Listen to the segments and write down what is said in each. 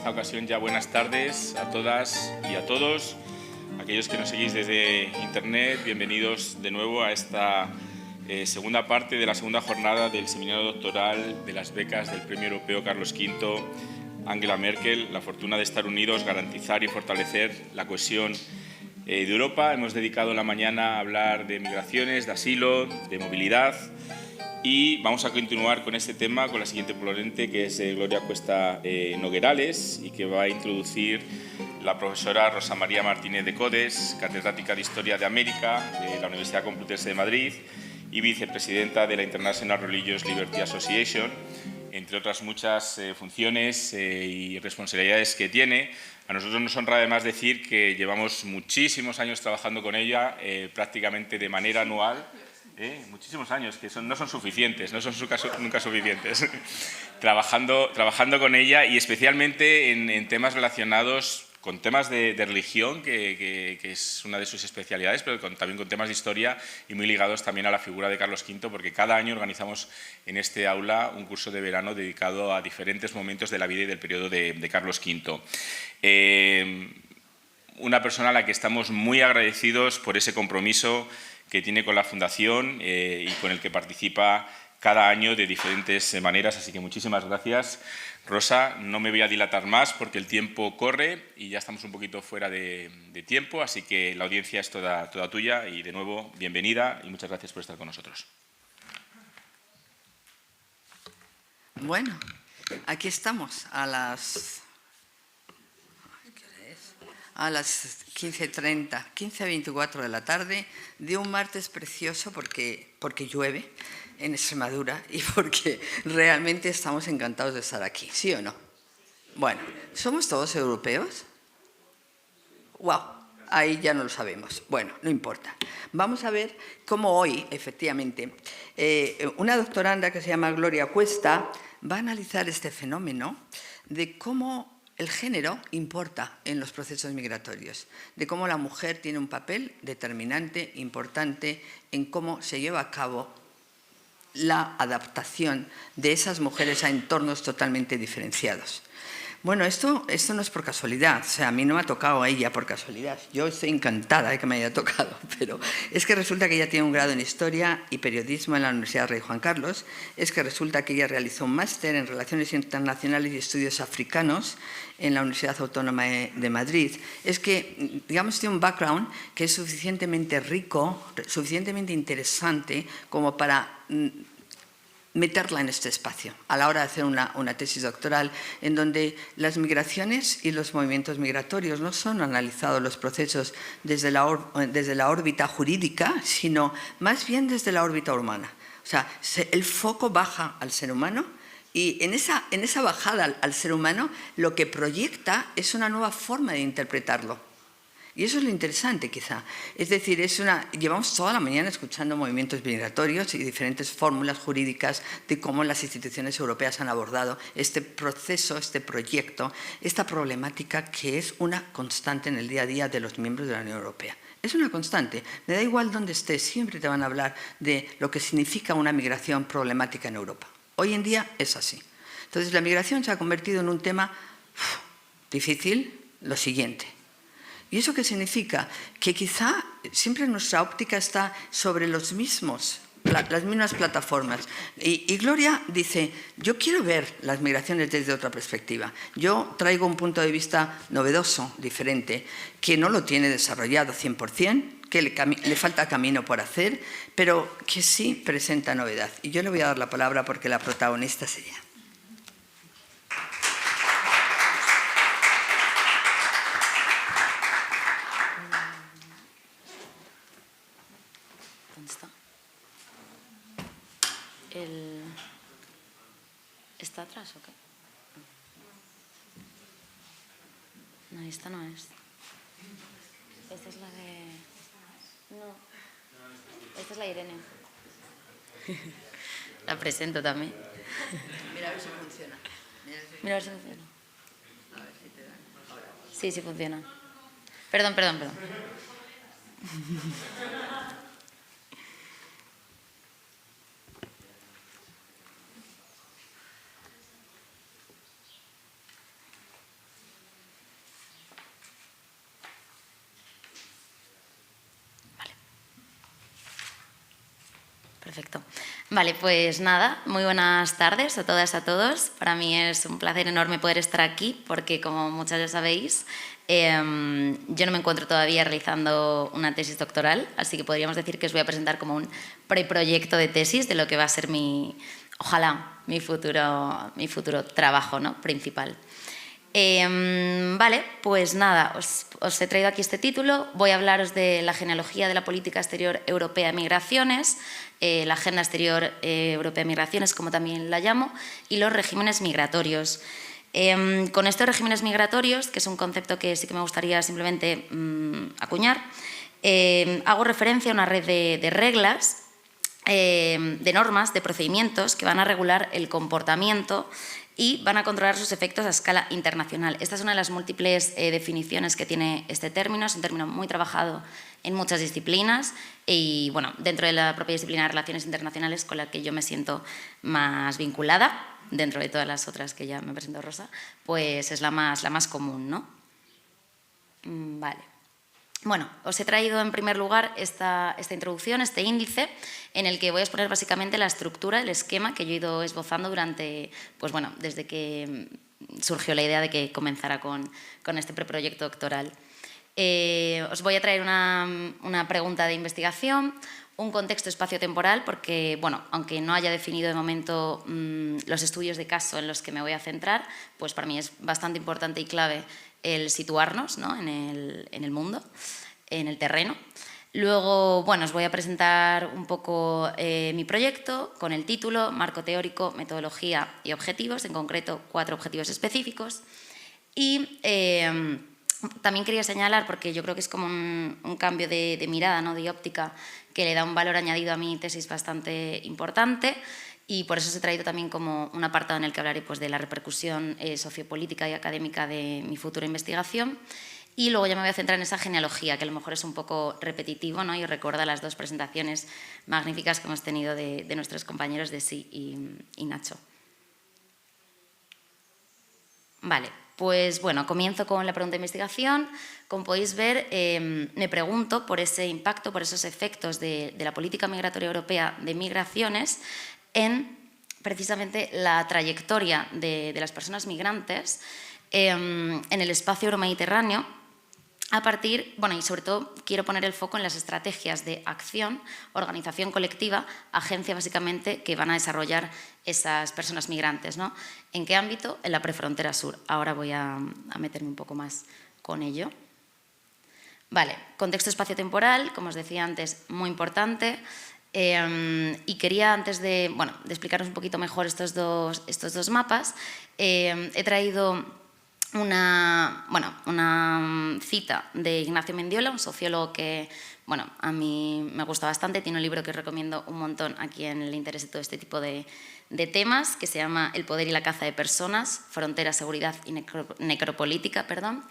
esta ocasión ya buenas tardes a todas y a todos. Aquellos que nos seguís desde internet, bienvenidos de nuevo a esta segunda parte de la segunda jornada del seminario doctoral de las becas del Premio Europeo Carlos V, Angela Merkel, la fortuna de estar unidos, garantizar y fortalecer la cohesión de Europa. Hemos dedicado la mañana a hablar de migraciones, de asilo, de movilidad. Y vamos a continuar con este tema con la siguiente ponente, que es Gloria Cuesta Noguerales, y que va a introducir la profesora Rosa María Martínez de Codes, catedrática de Historia de América de la Universidad Complutense de Madrid y vicepresidenta de la International Religious Liberty Association, entre otras muchas funciones y responsabilidades que tiene. A nosotros nos honra además decir que llevamos muchísimos años trabajando con ella, prácticamente de manera anual. Muchísimos años, que no son suficientes, no son nunca suficientes, trabajando con ella y especialmente en temas relacionados con temas de religión, que es una de sus especialidades, pero también con temas de historia y muy ligados también a la figura de Carlos V, porque cada año organizamos en este aula un curso de verano dedicado a diferentes momentos de la vida y del periodo de Carlos V. Una persona a la que estamos muy agradecidos por ese compromiso que tiene con la Fundación y con el que participa cada año de diferentes maneras. Así que muchísimas gracias, Rosa. No me voy a dilatar más porque el tiempo corre y ya estamos un poquito fuera de tiempo, así que la audiencia es toda tuya y de nuevo, bienvenida y muchas gracias por estar con nosotros. Bueno, aquí estamos a las 15:30, 15:24 de la tarde de un martes precioso porque llueve en Extremadura y porque realmente estamos encantados de estar aquí, ¿sí o no? Bueno, ¿somos todos europeos? ¡Wow! Ahí ya no lo sabemos. Bueno, no importa. Vamos a ver cómo hoy, efectivamente, una doctoranda que se llama Gloria Cuesta va a analizar este fenómeno de cómo el género importa en los procesos migratorios, de cómo la mujer tiene un papel determinante, importante, en cómo se lleva a cabo la adaptación de esas mujeres a entornos totalmente diferenciados. Bueno, esto no es por casualidad, o sea, a mí no me ha tocado a ella por casualidad. Yo estoy encantada de que me haya tocado, pero es que resulta que ella tiene un grado en Historia y Periodismo en la Universidad Rey Juan Carlos, es que resulta que ella realizó un máster en Relaciones Internacionales y Estudios Africanos en la Universidad Autónoma de Madrid. Es que, digamos, tiene un background que es suficientemente rico, suficientemente interesante como para meterla en este espacio a la hora de hacer una tesis doctoral en donde las migraciones y los movimientos migratorios no son analizados los procesos desde la órbita jurídica, sino más bien desde la órbita humana. O sea, el foco baja al ser humano y en esa bajada al ser humano lo que proyecta es una nueva forma de interpretarlo. Y eso es lo interesante, quizá. Es decir, llevamos toda la mañana escuchando movimientos migratorios y diferentes fórmulas jurídicas de cómo las instituciones europeas han abordado este proceso, este proyecto, esta problemática que es una constante en el día a día de los miembros de la Unión Europea. Es una constante. Me da igual dónde estés, siempre te van a hablar de lo que significa una migración problemática en Europa. Hoy en día es así. Entonces, la migración se ha convertido en un tema difícil, lo siguiente. ¿Y eso qué significa? Que quizá siempre nuestra óptica está sobre las mismas plataformas. Y Gloria dice, yo quiero ver las migraciones desde otra perspectiva. Yo traigo un punto de vista novedoso, diferente, que no lo tiene desarrollado 100%, que le falta camino por hacer, pero que sí presenta novedad. Y yo le voy a dar la palabra porque la protagonista es ella. ¿Está atrás o qué? No, esta no es. Esta es la de... No. Esta es la Irene. La presento también. Mira a ver si funciona. Mira a ver si funciona. A ver si te dan. Sí, sí funciona. Perdón. Perfecto. Vale, pues nada, muy buenas tardes a todas y a todos. Para mí es un placer enorme poder estar aquí porque, como muchas ya sabéis, yo no me encuentro todavía realizando una tesis doctoral, así que podríamos decir que os voy a presentar como un preproyecto de tesis de lo que va a ser ojalá, mi futuro trabajo, ¿no?, principal. Vale, pues nada, os he traído aquí este título. Voy a hablaros de la genealogía de la política exterior europea de migraciones, la agenda exterior europea de migraciones, como también la llamo, y los regímenes migratorios. Con estos regímenes migratorios, que es un concepto que sí que me gustaría simplemente acuñar, hago referencia a una red de reglas, de normas, de procedimientos que van a regular el comportamiento y van a controlar sus efectos a escala internacional. Esta es una de las múltiples definiciones que tiene este término. Es un término muy trabajado en muchas disciplinas y, bueno, dentro de la propia disciplina de Relaciones Internacionales, con la que yo me siento más vinculada, dentro de todas las otras que ya me presentó Rosa, pues es la más común, ¿no? Vale. Bueno, os he traído en primer lugar esta introducción, este índice, en el que voy a exponer básicamente la estructura, el esquema que yo he ido esbozando durante, pues bueno, desde que surgió la idea de que comenzara con este preproyecto doctoral. Os voy a traer una pregunta de investigación, un contexto espacio-temporal, porque, bueno, aunque no haya definido de momento los estudios de caso en los que me voy a centrar, pues para mí es bastante importante y clave el situarnos, ¿no?, en el mundo, en el terreno. Luego, bueno, os voy a presentar un poco mi proyecto con el título, marco teórico, metodología y objetivos, en concreto 4 objetivos específicos. Y también quería señalar, porque yo creo que es como un cambio de mirada, ¿no?, de óptica, que le da un valor añadido a mi tesis bastante importante, y por eso os he traído también como un apartado en el que hablaré, pues, de la repercusión sociopolítica y académica de mi futura investigación. Y luego ya me voy a centrar en esa genealogía, que a lo mejor es un poco repetitivo, ¿no?, y os recuerda las 2 presentaciones magníficas que hemos tenido de nuestros compañeros de Sí y Nacho. Vale, pues bueno, comienzo con la pregunta de investigación. Como podéis ver, me pregunto por ese impacto, por esos efectos de la política migratoria europea de migraciones en precisamente la trayectoria de las personas migrantes en el espacio euromediterráneo, a partir, bueno, y sobre todo quiero poner el foco en las estrategias de acción, organización colectiva, agencia básicamente, que van a desarrollar esas personas migrantes, ¿no? ¿En qué ámbito? En la prefrontera sur. Ahora voy a meterme un poco más con ello. Vale, contexto espacio-temporal, como os decía antes, muy importante. Y quería, antes de explicaros un poquito mejor estos dos mapas, he traído una cita de Ignacio Mendiola, un sociólogo que, bueno, a mí me gusta bastante. Tiene un libro que os recomiendo un montón a quien le interese todo este tipo de temas, que se llama El poder y la caza de personas, frontera, seguridad y necropolítica, perdón.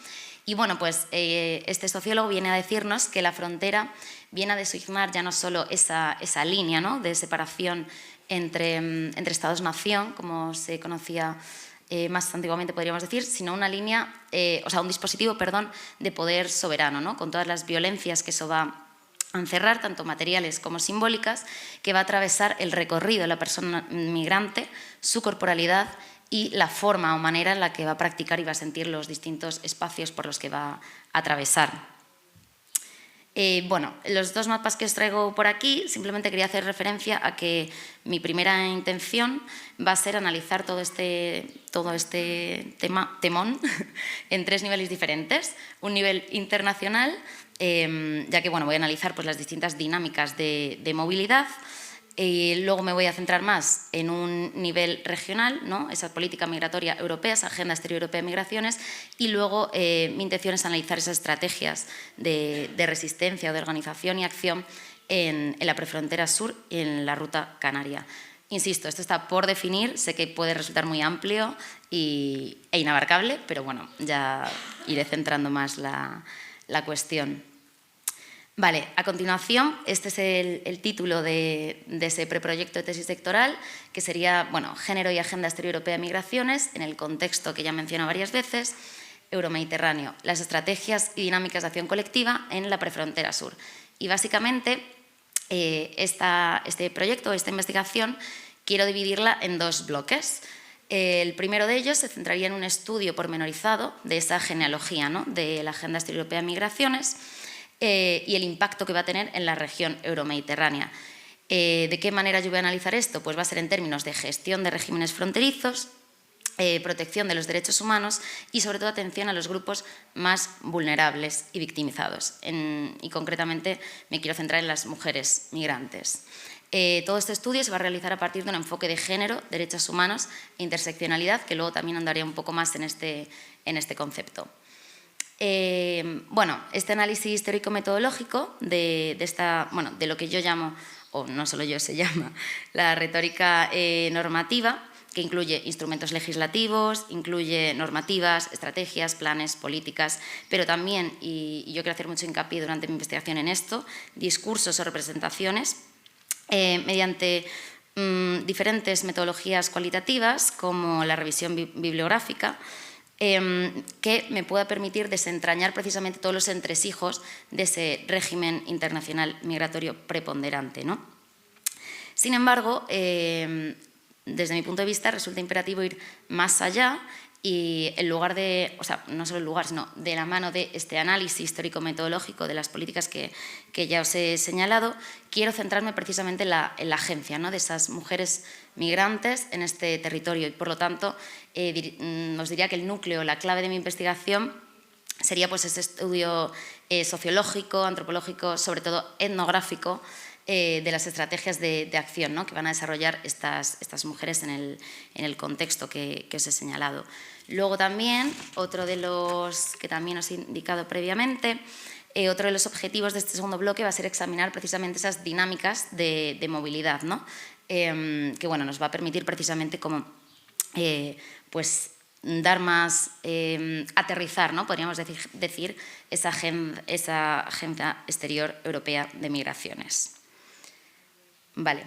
Y bueno, pues este sociólogo viene a decirnos que la frontera viene a designar ya no solo esa línea, ¿no?, de separación entre Estados-nación, como se conocía más antiguamente, podríamos decir, sino una línea, un dispositivo, de poder soberano, ¿no?, con todas las violencias que eso va a encerrar, tanto materiales como simbólicas, que va a atravesar el recorrido de la persona migrante, su corporalidad y la forma o manera en la que va a practicar y va a sentir los distintos espacios por los que va a atravesar. Bueno, los 2 mapas que os traigo por aquí, simplemente quería hacer referencia a que mi primera intención va a ser analizar todo este temón en 3 niveles diferentes. Un nivel internacional, ya que, bueno, voy a analizar, pues, las distintas dinámicas de movilidad. Luego me voy a centrar más en un nivel regional, ¿no?, esa política migratoria europea, esa agenda exterior europea de migraciones, y luego mi intención es analizar esas estrategias de resistencia o de organización y acción en la prefrontera sur y en la ruta canaria. Insisto, esto está por definir, sé que puede resultar muy amplio e inabarcable, pero bueno, ya iré centrando más la cuestión. Vale, a continuación, este es el título de ese preproyecto de tesis doctoral, que sería, bueno, Género y Agenda Exterior Europea de Migraciones, en el contexto que ya menciono varias veces, Euromediterráneo, las estrategias y dinámicas de acción colectiva en la prefrontera sur. Y básicamente Este proyecto, esta investigación, quiero dividirla en dos bloques. El primero de ellos se centraría en un estudio pormenorizado de esa genealogía, ¿no?, de la Agenda Exterior Europea de Migraciones y el impacto que va a tener en la región euromediterránea. ¿De qué manera yo voy a analizar esto? Pues va a ser en términos de gestión de regímenes fronterizos, protección de los derechos humanos y, sobre todo, atención a los grupos más vulnerables y victimizados. Y, concretamente, me quiero centrar en las mujeres migrantes. Todo este estudio se va a realizar a partir de un enfoque de género, derechos humanos e interseccionalidad, que luego también andaría un poco más en este concepto. Bueno, este análisis histórico-metodológico de lo que yo llamo, o no solo yo, se llama la retórica normativa, que incluye instrumentos legislativos, incluye normativas, estrategias, planes, políticas, pero también, y yo quiero hacer mucho hincapié durante mi investigación en esto, discursos o representaciones mediante diferentes metodologías cualitativas, como la revisión bibliográfica, que me pueda permitir desentrañar precisamente todos los entresijos de ese régimen internacional migratorio preponderante, ¿no? Sin embargo, desde mi punto de vista, resulta imperativo ir más allá y en lugar de, no solo en lugar, sino de la mano de este análisis histórico-metodológico de las políticas que ya os he señalado, quiero centrarme precisamente en la agencia, ¿no?, de esas mujeres migrantes en este territorio y, por lo tanto, os diría que el núcleo, la clave de mi investigación sería pues ese estudio sociológico, antropológico, sobre todo etnográfico, de las estrategias de acción, ¿no?, que van a desarrollar estas mujeres en el contexto que os he señalado. Luego también, otro de los que también os he indicado previamente, otro de los objetivos de este segundo bloque va a ser examinar precisamente esas dinámicas de movilidad, ¿no?, que bueno, nos va a permitir precisamente como pues dar más, aterrizar, ¿no?, podríamos decir esa Agenda Exterior Europea de Migraciones. Vale.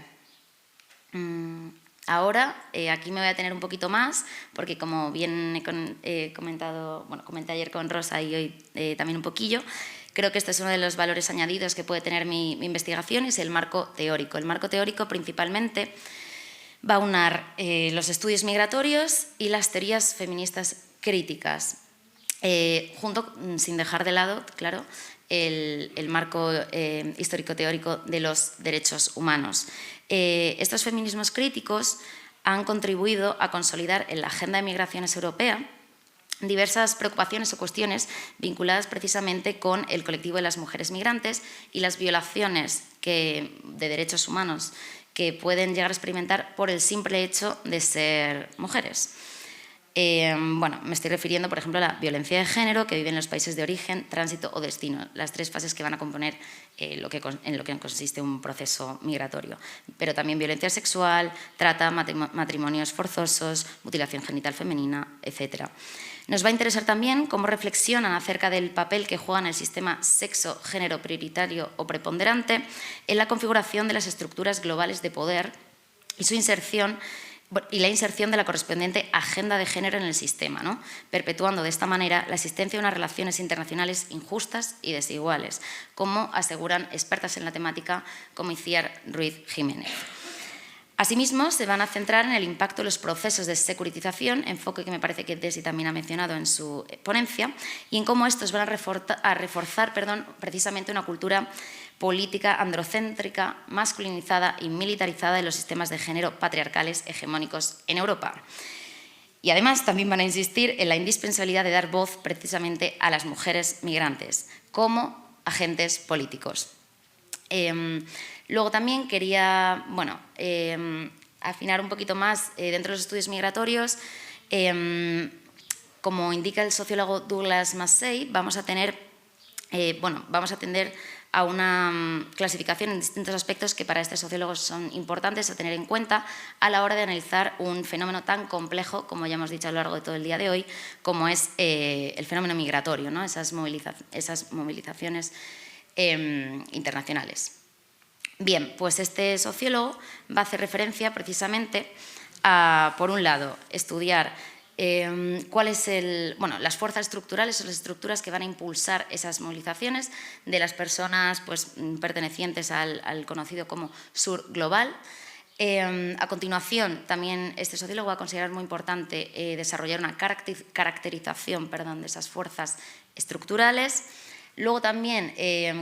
Ahora, aquí me voy a tener un poquito más, porque como bien he comentado, comenté ayer con Rosa y hoy también un poquillo, creo que este es uno de los valores añadidos que puede tener mi investigación, es el marco teórico. El marco teórico principalmente va a unar los estudios migratorios y las teorías feministas críticas, junto, sin dejar de lado, claro, el marco histórico-teórico de los derechos humanos. Estos feminismos críticos han contribuido a consolidar en la Agenda de Migraciones Europea diversas preocupaciones o cuestiones vinculadas precisamente con el colectivo de las mujeres migrantes y las violaciones de derechos humanos que pueden llegar a experimentar por el simple hecho de ser mujeres. Me estoy refiriendo, por ejemplo, a la violencia de género que viven los países de origen, tránsito o destino, las tres fases que van a componer en lo que consiste un proceso migratorio. Pero también violencia sexual, trata, matrimonios forzosos, mutilación genital femenina, etc. Nos va a interesar también cómo reflexionan acerca del papel que juegan el sistema sexo-género prioritario o preponderante en la configuración de las estructuras globales de poder y su inserción y la inserción de la correspondiente agenda de género en el sistema, ¿no?, perpetuando de esta manera la existencia de unas relaciones internacionales injustas y desiguales, como aseguran expertas en la temática como Itziar Ruiz Jiménez. Asimismo, se van a centrar en el impacto de los procesos de securitización, enfoque que me parece que Desi también ha mencionado en su ponencia, y en cómo estos van a reforzar precisamente una cultura política androcéntrica, masculinizada y militarizada de los sistemas de género patriarcales hegemónicos en Europa. Y además también van a insistir en la indispensabilidad de dar voz precisamente a las mujeres migrantes como agentes políticos. Luego también quería afinar un poquito más dentro de los estudios migratorios. Como indica el sociólogo Douglas Massey, vamos a tender a una clasificación en distintos aspectos que para este sociólogo son importantes a tener en cuenta a la hora de analizar un fenómeno tan complejo, como ya hemos dicho a lo largo de todo el día de hoy, como es el fenómeno migratorio, ¿no?, esas movilizaciones internacionales. Bien, pues este sociólogo va a hacer referencia precisamente a, por un lado, estudiar ¿Cuál es las fuerzas estructurales o las estructuras que van a impulsar esas movilizaciones de las personas pues, pertenecientes al conocido como sur global? A continuación, también este sociólogo va a considerar muy importante desarrollar una caracterización de esas fuerzas estructurales. Luego también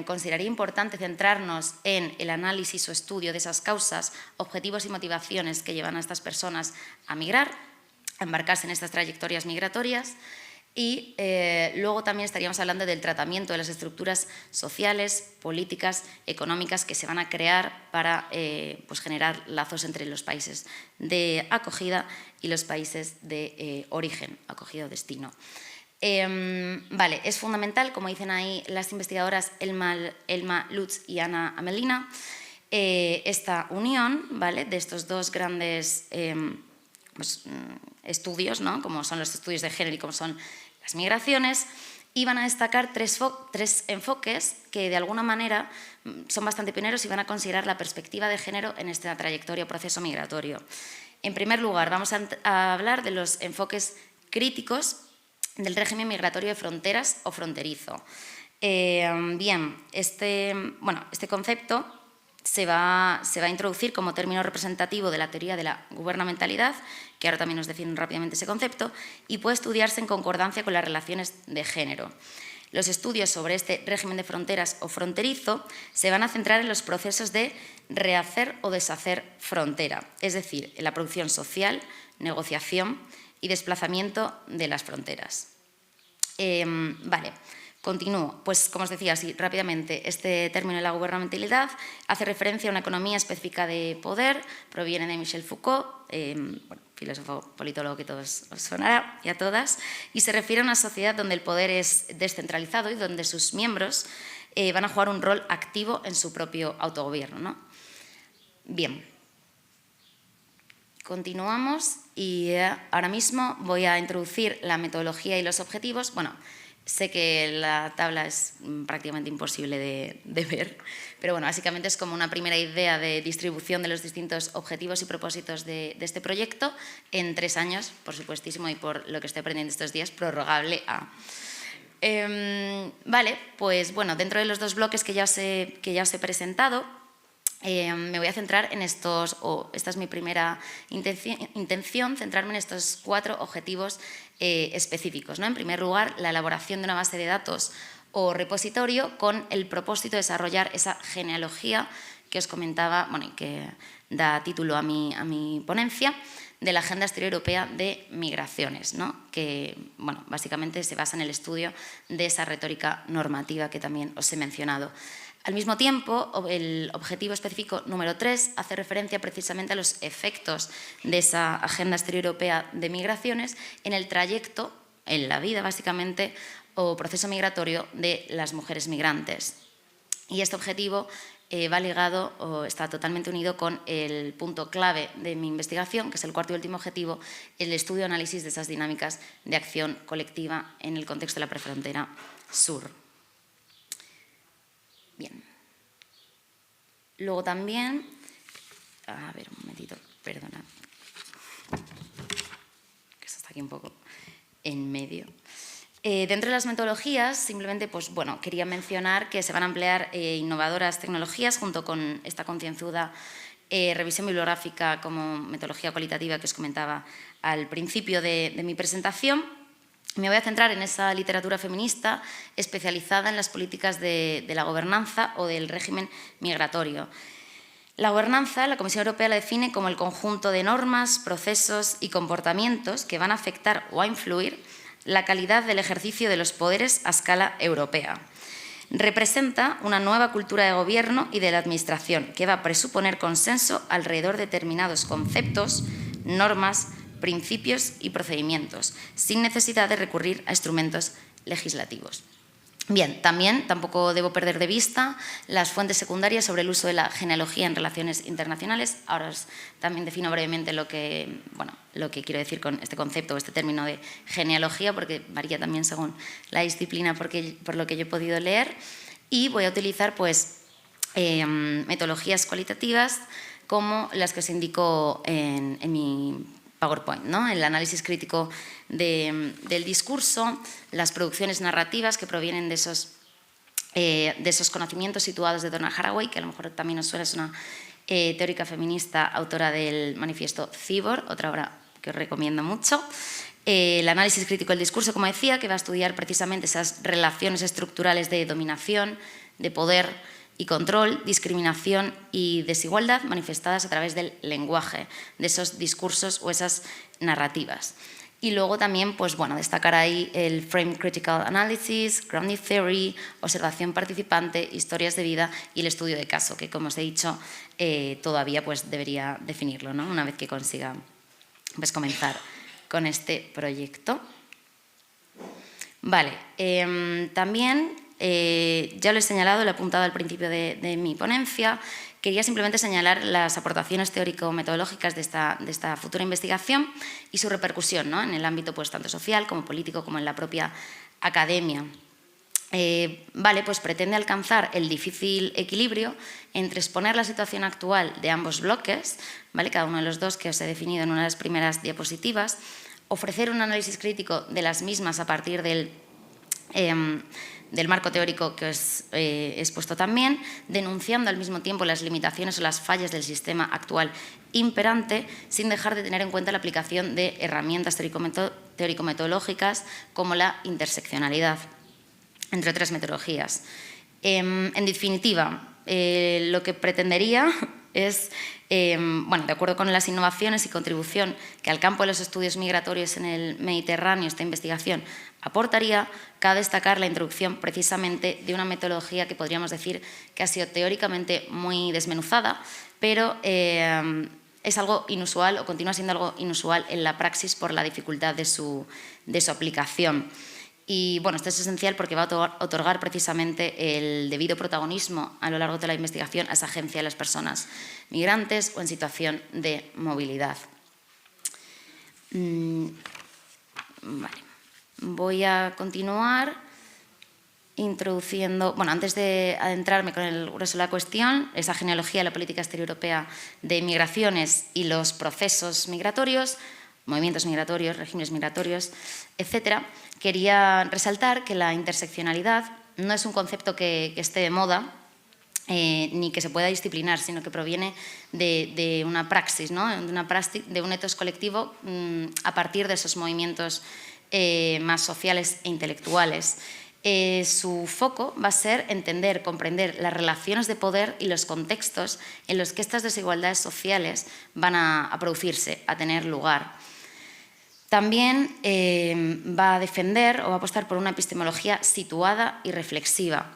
consideraría importante centrarnos en el análisis o estudio de esas causas, objetivos y motivaciones que llevan a estas personas a migrar, a embarcarse en estas trayectorias migratorias. Y luego también estaríamos hablando del tratamiento de las estructuras sociales, políticas, económicas que se van a crear para pues generar lazos entre los países de acogida y los países de origen, acogida o destino. Vale, es fundamental, como dicen ahí las investigadoras Elma Lutz y Ana Amelina, esta unión, ¿vale?, de estos dos grandes estudios, ¿no?, como son los estudios de género y como son las migraciones, y van a destacar tres enfoques que de alguna manera son bastante pioneros y van a considerar la perspectiva de género en esta trayectoria o proceso migratorio. En primer lugar, vamos a hablar de los enfoques críticos del régimen migratorio de fronteras o fronterizo. Bien, este concepto se va a introducir como término representativo de la teoría de la gubernamentalidad, que ahora también nos definen rápidamente ese concepto, y puede estudiarse en concordancia con las relaciones de género. Los estudios sobre este régimen de fronteras o fronterizo se van a centrar en los procesos de rehacer o deshacer frontera, es decir, en la producción social, negociación y desplazamiento de las fronteras. Vale. Continúo. Pues, como os decía, así rápidamente, este término de la gubernamentalidad hace referencia a una economía específica de poder, proviene de Michel Foucault, filósofo politólogo que todos os sonará y a todas, y se refiere a una sociedad donde el poder es descentralizado y donde sus miembros van a jugar un rol activo en su propio autogobierno, ¿no? Bien. Continuamos y ahora mismo voy a introducir la metodología y los objetivos. Bueno, sé que la tabla es prácticamente imposible de ver, pero bueno, básicamente es como una primera idea de distribución de los distintos objetivos y propósitos de este proyecto en 3 años, por supuestísimo, y por lo que estoy aprendiendo estos días, prorrogable a... Vale, pues bueno, dentro de los 2 bloques que ya os he presentado, me voy a centrar en esta es mi primera intención, centrarme en estos 4 objetivos específicos, ¿no? En primer lugar, la elaboración de una base de datos o repositorio con el propósito de desarrollar esa genealogía que os comentaba, bueno, y que da título a mi ponencia, de la Agenda Exterior Europea de Migraciones, ¿no? Que, bueno, básicamente se basa en el estudio de esa retórica normativa que también os he mencionado. Al mismo tiempo, el objetivo específico número 3 hace referencia precisamente a los efectos de esa Agenda Exterior Europea de Migraciones en el trayecto, en la vida básicamente, o proceso migratorio de las mujeres migrantes. Y este objetivo va ligado o está totalmente unido con el punto clave de mi investigación, que es el 4º y último objetivo, el estudio y análisis de esas dinámicas de acción colectiva en el contexto de la prefrontera sur. Bien. Luego también, a ver, un momentito, perdona, que esto está aquí un poco en medio. Dentro de las metodologías, simplemente, pues bueno, quería mencionar que se van a emplear innovadoras tecnologías junto con esta concienzuda revisión bibliográfica como metodología cualitativa que os comentaba al principio de mi presentación. Me voy a centrar en esa literatura feminista especializada en las políticas de la gobernanza o del régimen migratorio. La gobernanza, la Comisión Europea la define como el conjunto de normas, procesos y comportamientos que van a afectar o a influir la calidad del ejercicio de los poderes a escala europea. Representa una nueva cultura de gobierno y de la administración que va a presuponer consenso alrededor de determinados conceptos, normas, principios y procedimientos, sin necesidad de recurrir a instrumentos legislativos. Bien, también tampoco debo perder de vista las fuentes secundarias sobre el uso de la genealogía en relaciones internacionales. Ahora os también defino brevemente lo que quiero decir con este concepto o este término de genealogía, porque varía también según la disciplina por lo que yo he podido leer. Y voy a utilizar pues, metodologías cualitativas como las que os indico en mi PowerPoint, ¿no? El análisis crítico del discurso, las producciones narrativas que provienen de esos conocimientos situados de Donna Haraway, que a lo mejor también os suena, es una teórica feminista, autora del manifiesto Cibor, otra obra que os recomiendo mucho. El análisis crítico del discurso, como decía, que va a estudiar precisamente esas relaciones estructurales de dominación, de poder y control, discriminación y desigualdad manifestadas a través del lenguaje, de esos discursos o esas narrativas. Y luego también, pues bueno, destacar ahí el Frame Critical Analysis, Grounding Theory, observación participante, historias de vida y el estudio de caso, que como os he dicho, todavía pues debería definirlo, ¿no? Una vez que consiga pues comenzar con este proyecto. Vale, también ya lo he señalado, lo he apuntado al principio de mi ponencia. Quería simplemente señalar las aportaciones teórico-metodológicas de esta futura investigación y su repercusión, ¿no? En el ámbito pues, tanto social como político como en la propia academia. Vale, pues pretende alcanzar el difícil equilibrio entre exponer la situación actual de ambos bloques, ¿vale? Cada uno de los dos que os he definido en una de las primeras diapositivas, ofrecer un análisis crítico de las mismas a partir del marco teórico que os he expuesto también, denunciando al mismo tiempo las limitaciones o las fallas del sistema actual imperante, sin dejar de tener en cuenta la aplicación de herramientas teórico-metodológicas como la interseccionalidad, entre otras metodologías. En definitiva, lo que pretendería es, bueno, de acuerdo con las innovaciones y contribución que al campo de los estudios migratorios en el Mediterráneo esta investigación aportaría, cabe destacar la introducción precisamente de una metodología que podríamos decir que ha sido teóricamente muy desmenuzada, pero es algo inusual o continúa siendo algo inusual en la praxis por la dificultad de su aplicación. Y bueno, esto es esencial porque va a otorgar precisamente el debido protagonismo a lo largo de la investigación a esa agencia de las personas migrantes o en situación de movilidad. Vale. Voy a continuar introduciendo, bueno, antes de adentrarme con el grueso de la cuestión, esa genealogía de la política exterior europea de migraciones y los procesos migratorios, movimientos migratorios, regímenes migratorios, etcétera. Quería resaltar que la interseccionalidad no es un concepto que esté de moda ni que se pueda disciplinar, sino que proviene de una praxis, ¿no? de un etos colectivo a partir de esos movimientos más sociales e intelectuales. Su foco va a ser entender, comprender las relaciones de poder y los contextos en los que estas desigualdades sociales van a producirse, a tener lugar. También va a defender o va a apostar por una epistemología situada y reflexiva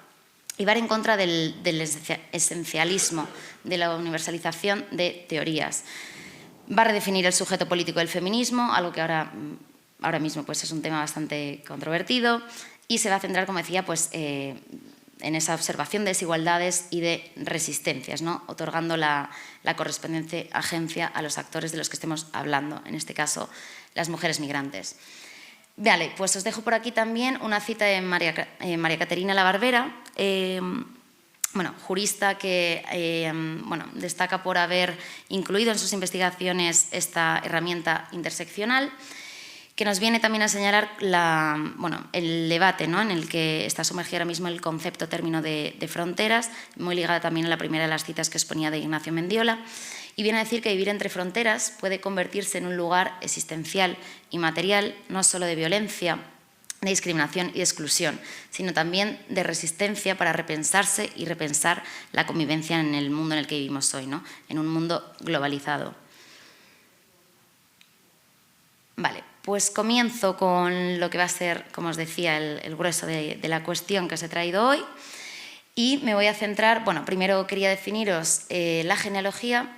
y va a ir en contra del esencialismo, de la universalización de teorías. Va a redefinir el sujeto político del feminismo, algo que ahora mismo pues, es un tema bastante controvertido, y se va a centrar, como decía, pues, en esa observación de desigualdades y de resistencias, ¿no? Otorgando la correspondiente agencia a los actores de los que estemos hablando, en este caso las mujeres migrantes. Vale, pues os dejo por aquí también una cita de María Caterina La Barbera, bueno, jurista que bueno, destaca por haber incluido en sus investigaciones esta herramienta interseccional, que nos viene también a señalar el debate, ¿no? En el que está sumergido ahora mismo el concepto término de fronteras, muy ligada también a la primera de las citas que exponía de Ignacio Mendiola, y viene a decir que vivir entre fronteras puede convertirse en un lugar existencial y material, no solo de violencia, de discriminación y de exclusión, sino también de resistencia para repensarse y repensar la convivencia en el mundo en el que vivimos hoy, ¿no? En un mundo globalizado. Vale, pues comienzo con lo que va a ser, como os decía, el grueso de la cuestión que os he traído hoy, y me voy a centrar, bueno, primero quería definiros la genealogía,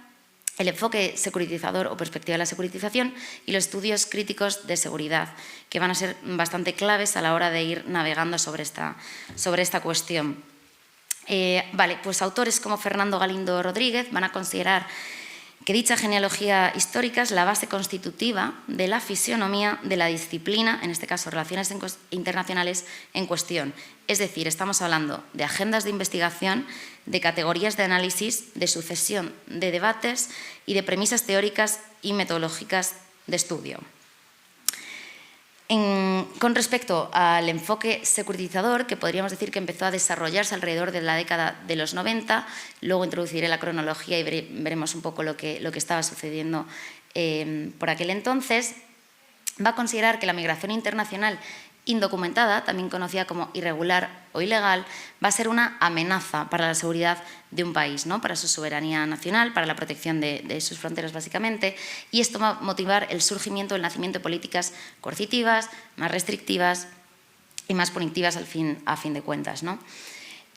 el enfoque securitizador o perspectiva de la securitización y los estudios críticos de seguridad, que van a ser bastante claves a la hora de ir navegando sobre esta cuestión. Vale, pues autores como Fernando Galindo Rodríguez van a considerar que dicha genealogía histórica es la base constitutiva de la fisionomía de la disciplina, en este caso relaciones internacionales, en cuestión. Es decir, estamos hablando de agendas de investigación, de categorías de análisis, de sucesión de debates y de premisas teóricas y metodológicas de estudio. Con respecto al enfoque securitizador, que podríamos decir que empezó a desarrollarse alrededor de la década de los 90, luego introduciré la cronología y veremos un poco lo que estaba sucediendo por aquel entonces, va a considerar que la migración internacional indocumentada, también conocida como irregular o ilegal, va a ser una amenaza para la seguridad de un país, ¿no? Para su soberanía nacional, para la protección de sus fronteras básicamente, y esto va a motivar el surgimiento, el nacimiento de políticas coercitivas, más restrictivas y más punitivas a fin de cuentas, ¿no?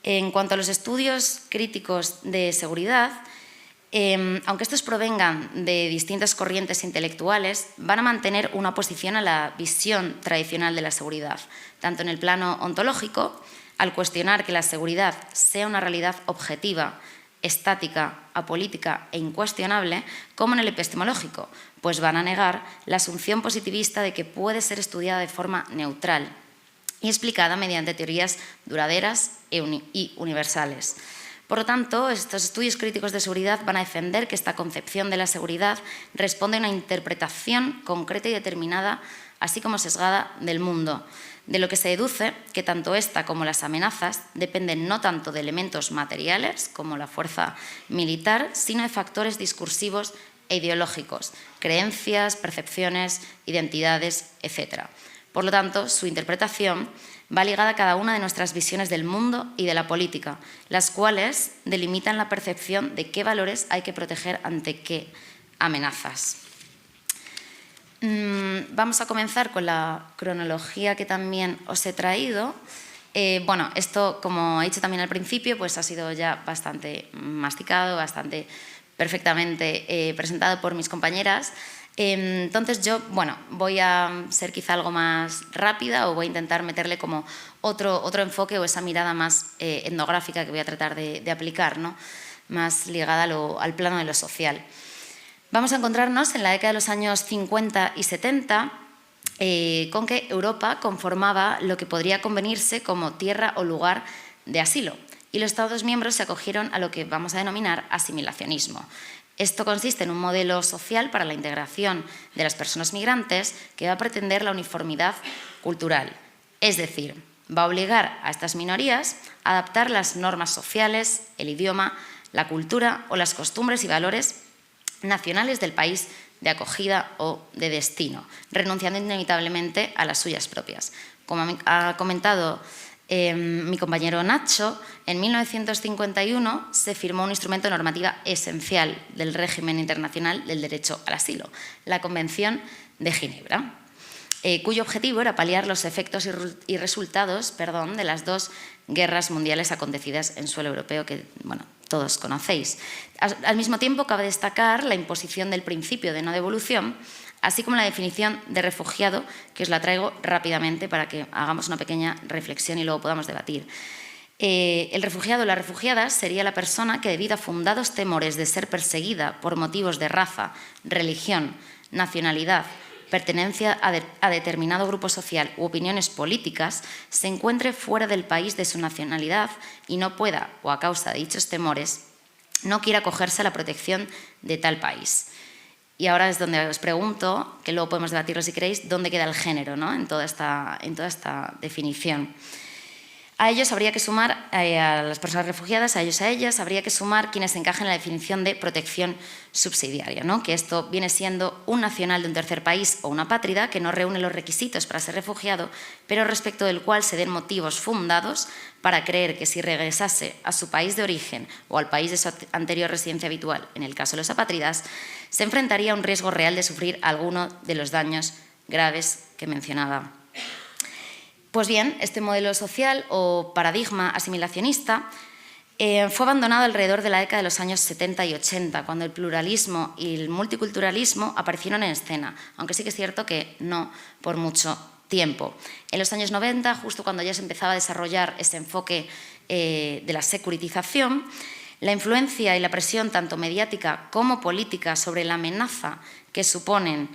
En cuanto a los estudios críticos de seguridad, aunque estos provengan de distintas corrientes intelectuales, van a mantener una oposición a la visión tradicional de la seguridad, tanto en el plano ontológico, al cuestionar que la seguridad sea una realidad objetiva, estática, apolítica e incuestionable, como en el epistemológico, pues van a negar la asunción positivista de que puede ser estudiada de forma neutral y explicada mediante teorías duraderas y universales. Por lo tanto, estos estudios críticos de seguridad van a defender que esta concepción de la seguridad responde a una interpretación concreta y determinada, así como sesgada, del mundo, de lo que se deduce que tanto esta como las amenazas dependen no tanto de elementos materiales, como la fuerza militar, sino de factores discursivos e ideológicos, creencias, percepciones, identidades, etc. Por lo tanto, su interpretación va ligada a cada una de nuestras visiones del mundo y de la política, las cuales delimitan la percepción de qué valores hay que proteger ante qué amenazas. Vamos a comenzar con la cronología que también os he traído. Bueno, esto, como he dicho también al principio, pues ha sido ya bastante masticado, bastante perfectamente presentado por mis compañeras. Entonces yo, bueno, voy a ser quizá algo más rápida o voy a intentar meterle como otro enfoque o esa mirada más etnográfica que voy a tratar de aplicar, ¿no? Más ligada al plano de lo social. Vamos a encontrarnos en la década de los años 50 y 70 con que Europa conformaba lo que podría convenirse como tierra o lugar de asilo y los Estados miembros se acogieron a lo que vamos a denominar asimilacionismo. Esto consiste en un modelo social para la integración de las personas migrantes que va a pretender la uniformidad cultural. Es decir, va a obligar a estas minorías a adaptar las normas sociales, el idioma, la cultura o las costumbres y valores nacionales del país de acogida o de destino, renunciando inevitablemente a las suyas propias. Como ha comentado mi compañero Nacho, en 1951 se firmó un instrumento de normativa esencial del régimen internacional del derecho al asilo, la Convención de Ginebra, cuyo objetivo era paliar los efectos y resultados de las dos guerras mundiales acontecidas en suelo europeo que, bueno, todos conocéis. Al mismo tiempo, cabe destacar la imposición del principio de no devolución, así como la definición de refugiado, que os la traigo rápidamente para que hagamos una pequeña reflexión y luego podamos debatir. El refugiado o la refugiada sería la persona que, debido a fundados temores de ser perseguida por motivos de raza, religión, nacionalidad, pertenencia a determinado grupo social u opiniones políticas, se encuentre fuera del país de su nacionalidad y no pueda, o a causa de dichos temores, no quiera acogerse a la protección de tal país. Y ahora es donde os pregunto, que luego podemos debatirlo si queréis, ¿dónde queda el género, ¿no? en toda esta definición? A ellos habría que sumar, a las personas refugiadas, a ellos, a ellas, habría que sumar quienes encajen en la definición de protección subsidiaria, ¿no? Que esto viene siendo un nacional de un tercer país o una apátrida que no reúne los requisitos para ser refugiado, pero respecto del cual se den motivos fundados para creer que si regresase a su país de origen o al país de su anterior residencia habitual, en el caso de los apátridas, se enfrentaría a un riesgo real de sufrir alguno de los daños graves que mencionaba. Pues bien, este modelo social o paradigma asimilacionista fue abandonado alrededor de la década de los años 70 y 80, cuando el pluralismo y el multiculturalismo aparecieron en escena, aunque sí que es cierto que no por mucho tiempo. En los años 90, justo cuando ya se empezaba a desarrollar ese enfoque de la securitización, La influencia y la presión tanto mediática como política sobre la amenaza que suponen,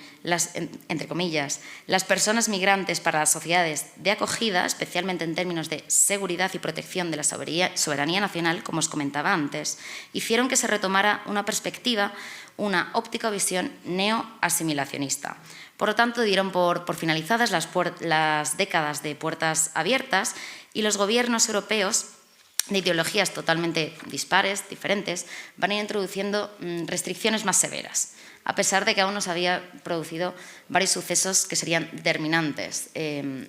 entre comillas, las personas migrantes para las sociedades de acogida, especialmente en términos de seguridad y protección de la soberanía nacional, como os comentaba antes, hicieron que se retomara una perspectiva, una óptica o visión neo-asimilacionista. Por lo tanto, dieron por finalizadas las décadas de puertas abiertas y los gobiernos europeos de ideologías totalmente dispares, diferentes, van a ir introduciendo restricciones más severas, a pesar de que aún no se había producido varios sucesos que serían determinantes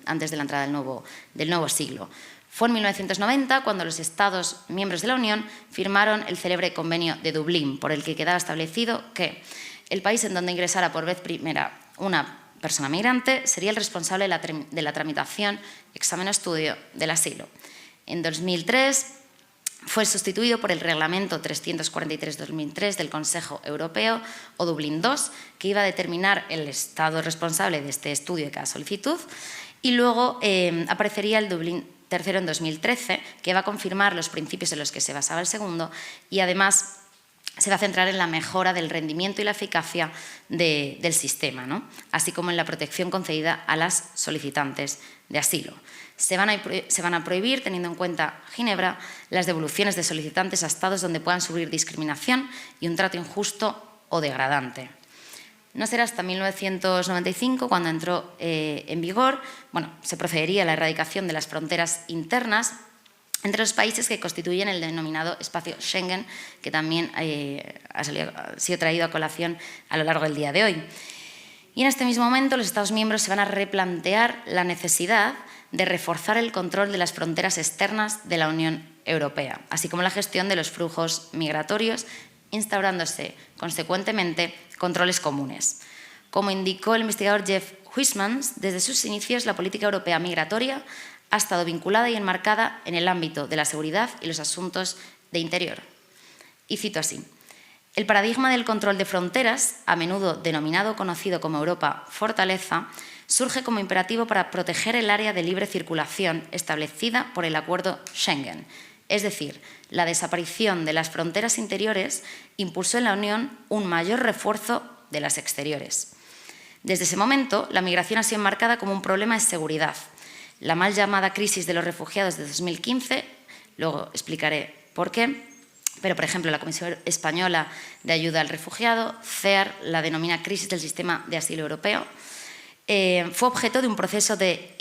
antes de la entrada del nuevo siglo. Fue en 1990 cuando los Estados miembros de la Unión firmaron el célebre Convenio de Dublín, por el que quedaba establecido que el país en donde ingresara por vez primera una persona migrante sería el responsable de la tramitación, examen o estudio del asilo. En 2003 fue sustituido por el Reglamento 343/2003 del Consejo Europeo, o Dublín II, que iba a determinar el Estado responsable de este estudio de cada solicitud, y luego aparecería el Dublín III en 2013, que va a confirmar los principios en los que se basaba el segundo y además se va a centrar en la mejora del rendimiento y la eficacia del sistema, ¿no? Así como en la protección concedida a las solicitantes de asilo. Se van a prohibir, teniendo en cuenta Ginebra, las devoluciones de solicitantes a estados donde puedan sufrir discriminación y un trato injusto o degradante. No será hasta 1995 cuando entró en vigor, se procedería a la erradicación de las fronteras internas entre los países que constituyen el denominado espacio Schengen, que también ha sido traído a colación a lo largo del día de hoy. Y en este mismo momento los Estados miembros se van a replantear la necesidad de reforzar el control de las fronteras externas de la Unión Europea, así como la gestión de los flujos migratorios, instaurándose consecuentemente controles comunes. Como indicó el investigador Jeff Huismans, desde sus inicios la política europea migratoria ha estado vinculada y enmarcada en el ámbito de la seguridad y los asuntos de interior. Y cito así: el paradigma del control de fronteras, a menudo denominado o conocido como Europa Fortaleza, surge como imperativo para proteger el área de libre circulación establecida por el acuerdo Schengen. Es decir, la desaparición de las fronteras interiores impulsó en la Unión un mayor refuerzo de las exteriores. Desde ese momento, la migración ha sido enmarcada como un problema de seguridad. La mal llamada crisis de los refugiados de 2015, luego explicaré por qué, pero, por ejemplo, la Comisión Española de Ayuda al Refugiado, CEAR, la denomina crisis del sistema de asilo europeo, fue objeto de un proceso de,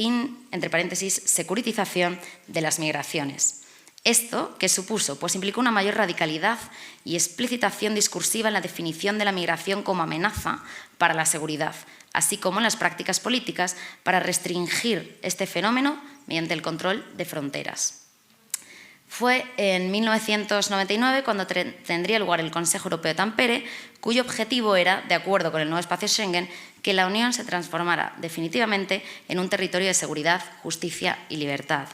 entre paréntesis, securitización de las migraciones. Esto, ¿qué supuso? Pues implicó una mayor radicalidad y explicitación discursiva en la definición de la migración como amenaza para la seguridad, así como en las prácticas políticas para restringir este fenómeno mediante el control de fronteras. Fue en 1999 cuando tendría lugar el Consejo Europeo de Tampere, cuyo objetivo era, de acuerdo con el nuevo espacio Schengen, que la Unión se transformara definitivamente en un territorio de seguridad, justicia y libertad.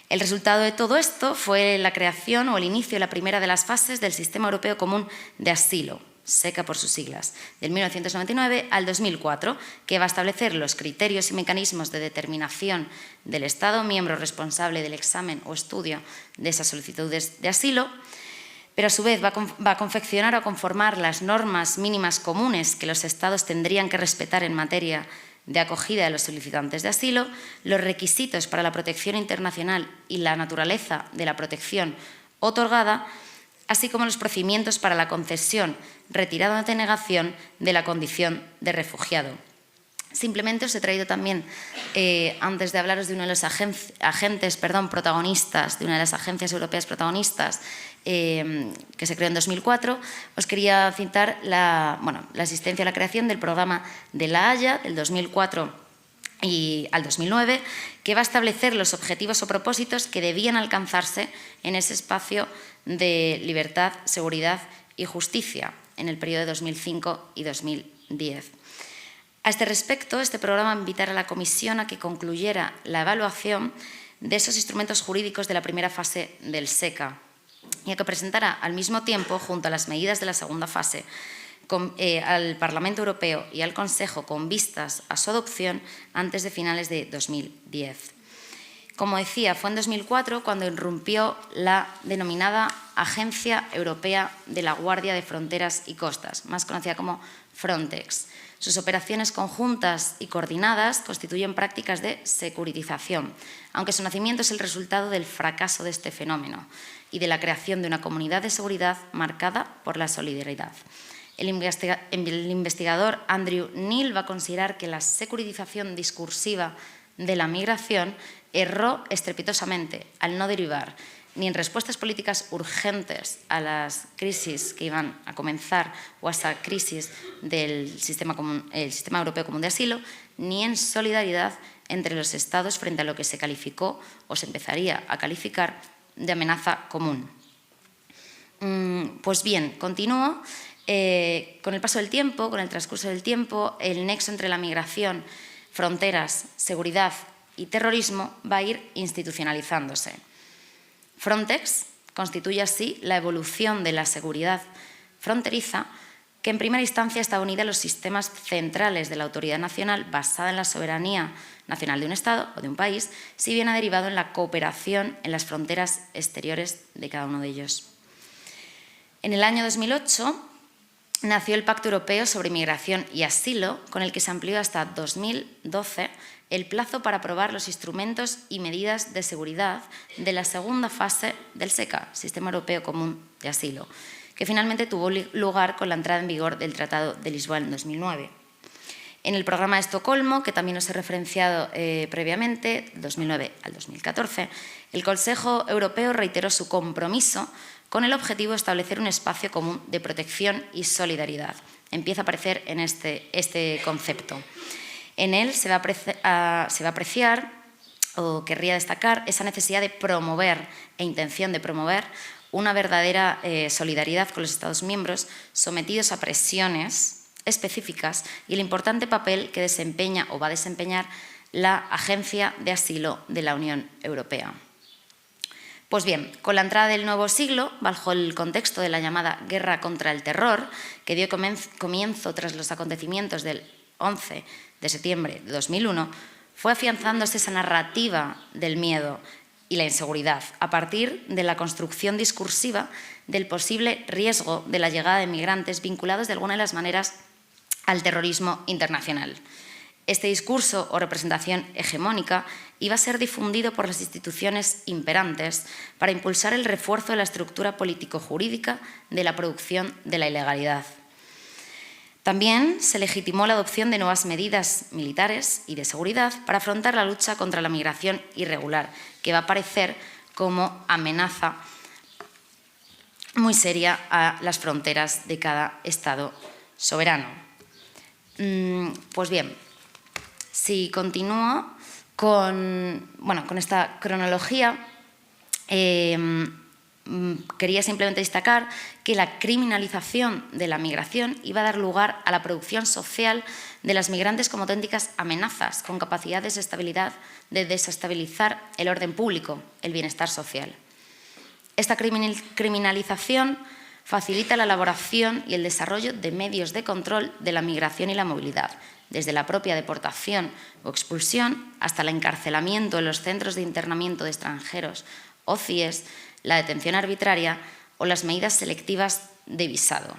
El resultado de todo esto fue la creación o el inicio de la primera de las fases del Sistema Europeo Común de Asilo, SECA por sus siglas, del 1999 al 2004, que va a establecer los criterios y mecanismos de determinación del Estado miembro responsable del examen o estudio de esas solicitudes de asilo, pero a su vez va a confeccionar o conformar las normas mínimas comunes que los Estados tendrían que respetar en materia de acogida de los solicitantes de asilo, los requisitos para la protección internacional y la naturaleza de la protección otorgada, así como los procedimientos para la concesión, retirada o denegación de la condición de refugiado. Simplemente os he traído también, antes de hablaros de uno de los protagonistas, de una de las agencias europeas protagonistas, que se creó en 2004, os quería citar la asistencia a la creación del programa de La Haya, del 2004 y al 2009, que va a establecer los objetivos o propósitos que debían alcanzarse en ese espacio de libertad, seguridad y justicia en el periodo de 2005 y 2010. A este respecto, este programa invitará a la Comisión a que concluyera la evaluación de esos instrumentos jurídicos de la primera fase del SECA y a que presentara al mismo tiempo, junto a las medidas de la segunda fase, al Parlamento Europeo y al Consejo con vistas a su adopción antes de finales de 2010. Como decía, fue en 2004 cuando irrumpió la denominada Agencia Europea de la Guardia de Fronteras y Costas, más conocida como Frontex. Sus operaciones conjuntas y coordinadas constituyen prácticas de securitización, aunque su nacimiento es el resultado del fracaso de este fenómeno y de la creación de una comunidad de seguridad marcada por la solidaridad. El investigador Andrew Neil va a considerar que la securitización discursiva de la migración erró estrepitosamente al no derivar ni en respuestas políticas urgentes a las crisis que iban a comenzar o a esa crisis del sistema europeo común de asilo, ni en solidaridad entre los Estados frente a lo que se calificó o se empezaría a calificar de amenaza común. Pues bien, continúo. Con el paso del tiempo, con el transcurso del tiempo, el nexo entre la migración, fronteras, seguridad y terrorismo va a ir institucionalizándose. Frontex constituye así la evolución de la seguridad fronteriza que en primera instancia está unida a los sistemas centrales de la autoridad nacional basada en la soberanía nacional de un Estado o de un país, si bien ha derivado en la cooperación en las fronteras exteriores de cada uno de ellos. En el año 2008 nació el Pacto Europeo sobre Migración y Asilo, con el que se amplió hasta 2012 el plazo para aprobar los instrumentos y medidas de seguridad de la segunda fase del SECA, Sistema Europeo Común de Asilo, que finalmente tuvo lugar con la entrada en vigor del Tratado de Lisboa en 2009. En el programa de Estocolmo, que también os he referenciado previamente, 2009 al 2014, el Consejo Europeo reiteró su compromiso con el objetivo de establecer un espacio común de protección y solidaridad. Empieza a aparecer en este concepto. En él se va a apreciar, o querría destacar, esa necesidad de promover e intención de promover una verdadera solidaridad con los Estados miembros sometidos a presiones específicas y el importante papel que desempeña o va a desempeñar la Agencia de Asilo de la Unión Europea. Pues bien, con la entrada del nuevo siglo, bajo el contexto de la llamada guerra contra el terror, que dio comienzo tras los acontecimientos del 11 de septiembre de 2001, fue afianzándose esa narrativa del miedo y la inseguridad a partir de la construcción discursiva del posible riesgo de la llegada de migrantes vinculados de alguna de las maneras al terrorismo internacional. Este discurso o representación hegemónica iba a ser difundido por las instituciones imperantes para impulsar el refuerzo de la estructura político-jurídica de la producción de la ilegalidad. También se legitimó la adopción de nuevas medidas militares y de seguridad para afrontar la lucha contra la migración irregular, que va a aparecer como amenaza muy seria a las fronteras de cada Estado soberano. Pues bien, si continúo con esta cronología, quería simplemente destacar que la criminalización de la migración iba a dar lugar a la producción social de las migrantes como auténticas amenazas con capacidad de desestabilizar el orden público, el bienestar social. Esta criminalización facilita la elaboración y el desarrollo de medios de control de la migración y la movilidad, desde la propia deportación o expulsión hasta el encarcelamiento en los centros de internamiento de extranjeros o CIES, la detención arbitraria o las medidas selectivas de visado.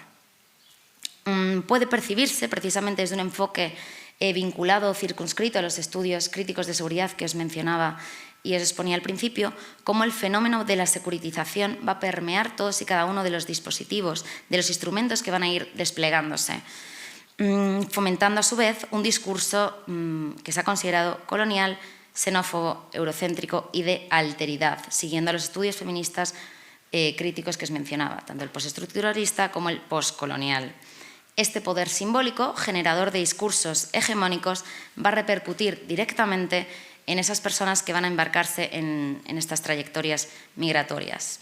Puede percibirse precisamente desde un enfoque vinculado o circunscrito a los estudios críticos de seguridad que os mencionaba y os exponía al principio, cómo el fenómeno de la securitización va a permear todos y cada uno de los dispositivos, de los instrumentos que van a ir desplegándose, fomentando a su vez un discurso que se ha considerado colonial, xenófobo, eurocéntrico y de alteridad, siguiendo a los estudios feministas críticos que os mencionaba, tanto el postestructuralista como el postcolonial. Este poder simbólico, generador de discursos hegemónicos, va a repercutir directamente en esas personas que van a embarcarse en estas trayectorias migratorias.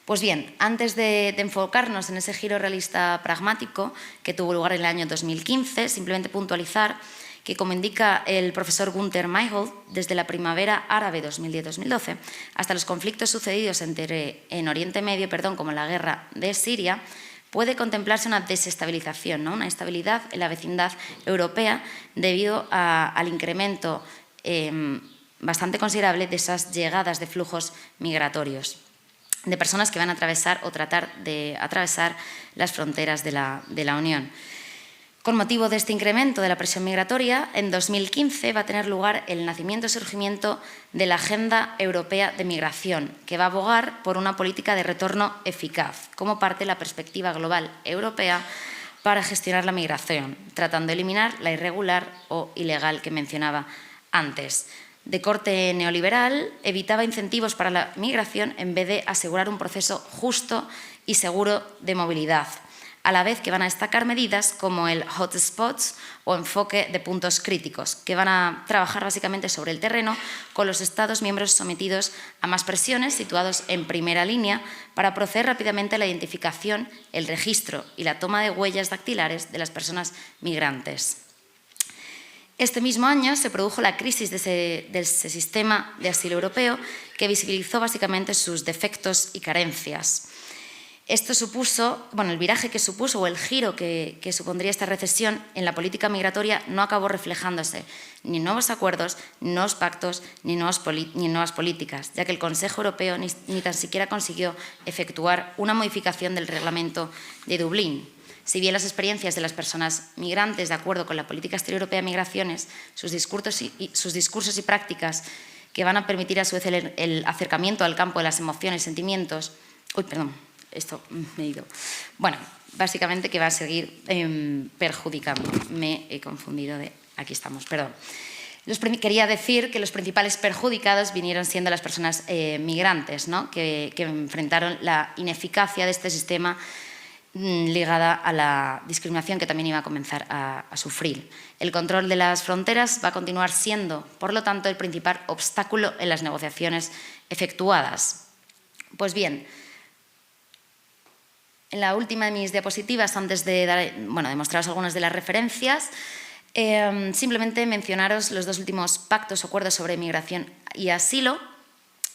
Pues bien, antes de enfocarnos en ese giro realista pragmático que tuvo lugar en el año 2015, simplemente puntualizar que, como indica el profesor Günter Myhold, desde la primavera árabe 2010-2012 hasta los conflictos sucedidos en Oriente Medio, como la guerra de Siria, puede contemplarse una desestabilización, ¿no? Una instabilidad en la vecindad europea debido al incremento bastante considerable de esas llegadas de flujos migratorios, de personas que van a atravesar o tratar de atravesar las fronteras de la Unión. Con motivo de este incremento de la presión migratoria, en 2015 va a tener lugar el nacimiento y surgimiento de la Agenda Europea de Migración, que va a abogar por una política de retorno eficaz, como parte de la perspectiva global europea para gestionar la migración, tratando de eliminar la irregular o ilegal que mencionaba antes. De corte neoliberal, evitaba incentivos para la migración en vez de asegurar un proceso justo y seguro de movilidad, a la vez que van a destacar medidas como el hotspots o enfoque de puntos críticos, que van a trabajar básicamente sobre el terreno con los Estados miembros sometidos a más presiones, situados en primera línea, para proceder rápidamente a la identificación, el registro y la toma de huellas dactilares de las personas migrantes. Este mismo año se produjo la crisis de ese sistema de asilo europeo, que visibilizó básicamente sus defectos y carencias. Esto supuso, el viraje que supuso o el giro que supondría esta recesión en la política migratoria no acabó reflejándose ni en nuevos acuerdos, ni en nuevos pactos, ni en nuevas políticas, ya que el Consejo Europeo ni tan siquiera consiguió efectuar una modificación del reglamento de Dublín. Si bien las experiencias de las personas migrantes, de acuerdo con la política exterior europea de migraciones, sus discursos y prácticas que van a permitir a su vez el acercamiento al campo de las emociones y sentimientos... Esto me he ido. Básicamente que va a seguir perjudicando. Me he confundido de... Aquí estamos, perdón. Quería decir que los principales perjudicados vinieron siendo las personas migrantes, ¿no? que enfrentaron la ineficacia de este sistema ligada a la discriminación que también iba a comenzar a sufrir. El control de las fronteras va a continuar siendo, por lo tanto, el principal obstáculo en las negociaciones efectuadas. Pues bien, en la última de mis diapositivas, antes de mostraros algunas de las referencias, simplemente mencionaros los dos últimos pactos o acuerdos sobre migración y asilo.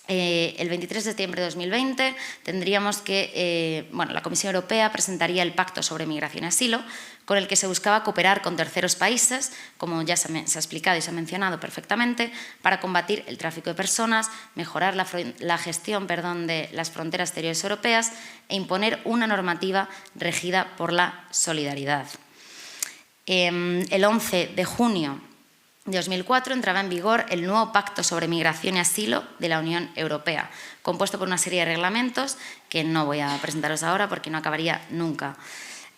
El 23 de septiembre de 2020 tendríamos que, la Comisión Europea presentaría el Pacto sobre Migración y Asilo, con el que se buscaba cooperar con terceros países, como ya se ha explicado y se ha mencionado perfectamente, para combatir el tráfico de personas, mejorar la gestión de las fronteras exteriores europeas e imponer una normativa regida por la solidaridad. El 11 de junio de 2004 entraba en vigor el nuevo Pacto sobre Migración y Asilo de la Unión Europea, compuesto por una serie de reglamentos que no voy a presentaros ahora porque no acabaría nunca.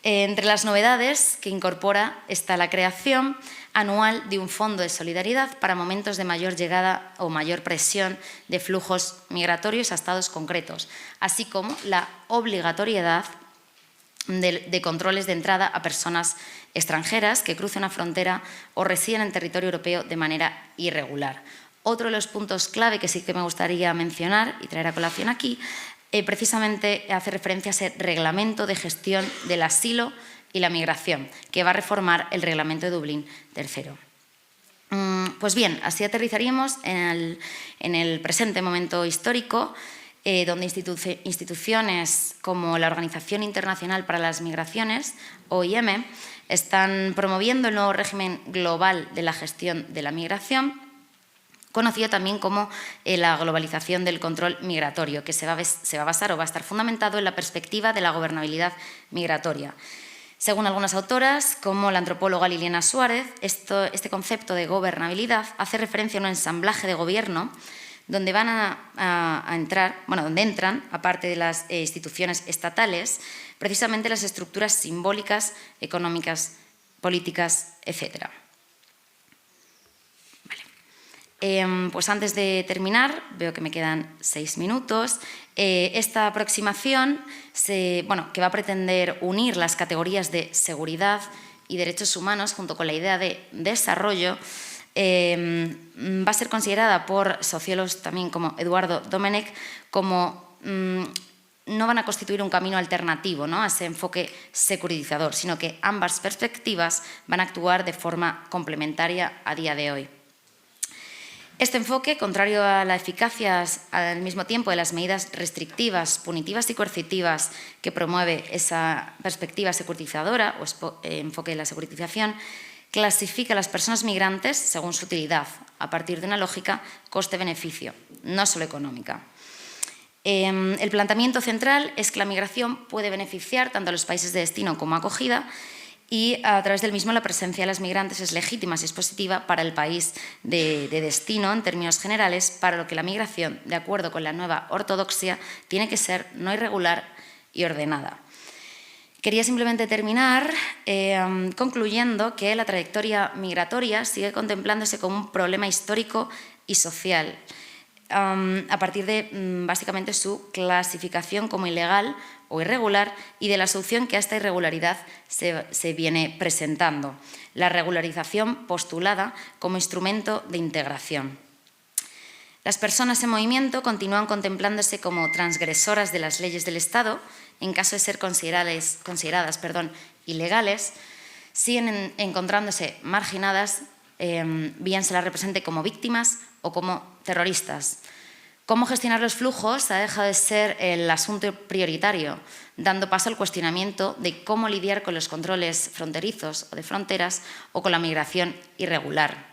Entre las novedades que incorpora está la creación anual de un fondo de solidaridad para momentos de mayor llegada o mayor presión de flujos migratorios a estados concretos, así como la obligatoriedad de controles de entrada a personas extranjeras que crucen una frontera o residen en territorio europeo de manera irregular. Otro de los puntos clave que sí que me gustaría mencionar y traer a colación aquí, precisamente hace referencia a ese reglamento de gestión del asilo y la migración, que va a reformar el reglamento de Dublín III. Pues bien, así aterrizaríamos en el presente momento histórico, donde instituciones como la Organización Internacional para las Migraciones, OIM, están promoviendo el nuevo régimen global de la gestión de la migración, conocido también como la globalización del control migratorio, que se va a basar o va a estar fundamentado en la perspectiva de la gobernabilidad migratoria. Según algunas autoras, como la antropóloga Liliana Suárez, este concepto de gobernabilidad hace referencia a un ensamblaje de gobierno donde van a entrar, donde entran, aparte de las instituciones estatales, precisamente las estructuras simbólicas, económicas, políticas, etc. Pues antes de terminar, veo que me quedan 6 minutos, esta aproximación que va a pretender unir las categorías de seguridad y derechos humanos junto con la idea de desarrollo, va a ser considerada por sociólogos también como Eduardo Domenech como no van a constituir un camino alternativo, ¿no?, a ese enfoque securitizador, sino que ambas perspectivas van a actuar de forma complementaria a día de hoy. Este enfoque, contrario a la eficacia al mismo tiempo de las medidas restrictivas, punitivas y coercitivas que promueve esa perspectiva securitizadora o enfoque de la securitización, clasifica a las personas migrantes según su utilidad, a partir de una lógica coste-beneficio, no solo económica. El planteamiento central es que la migración puede beneficiar tanto a los países de destino como acogida, y a través del mismo la presencia de las migrantes es legítima si es positiva para el país de destino en términos generales, para lo que la migración, de acuerdo con la nueva ortodoxia, tiene que ser no irregular y ordenada. Quería simplemente terminar concluyendo que la trayectoria migratoria sigue contemplándose como un problema histórico y social, a partir de básicamente su clasificación como ilegal o irregular y de la solución que a esta irregularidad se viene presentando, la regularización postulada como instrumento de integración. Las personas en movimiento continúan contemplándose como transgresoras de las leyes del Estado, en caso de ser consideradas ilegales, siguen encontrándose marginadas, bien se las represente como víctimas o como terroristas. Cómo gestionar los flujos ha dejado de ser el asunto prioritario, dando paso al cuestionamiento de cómo lidiar con los controles fronterizos o de fronteras o con la migración irregular.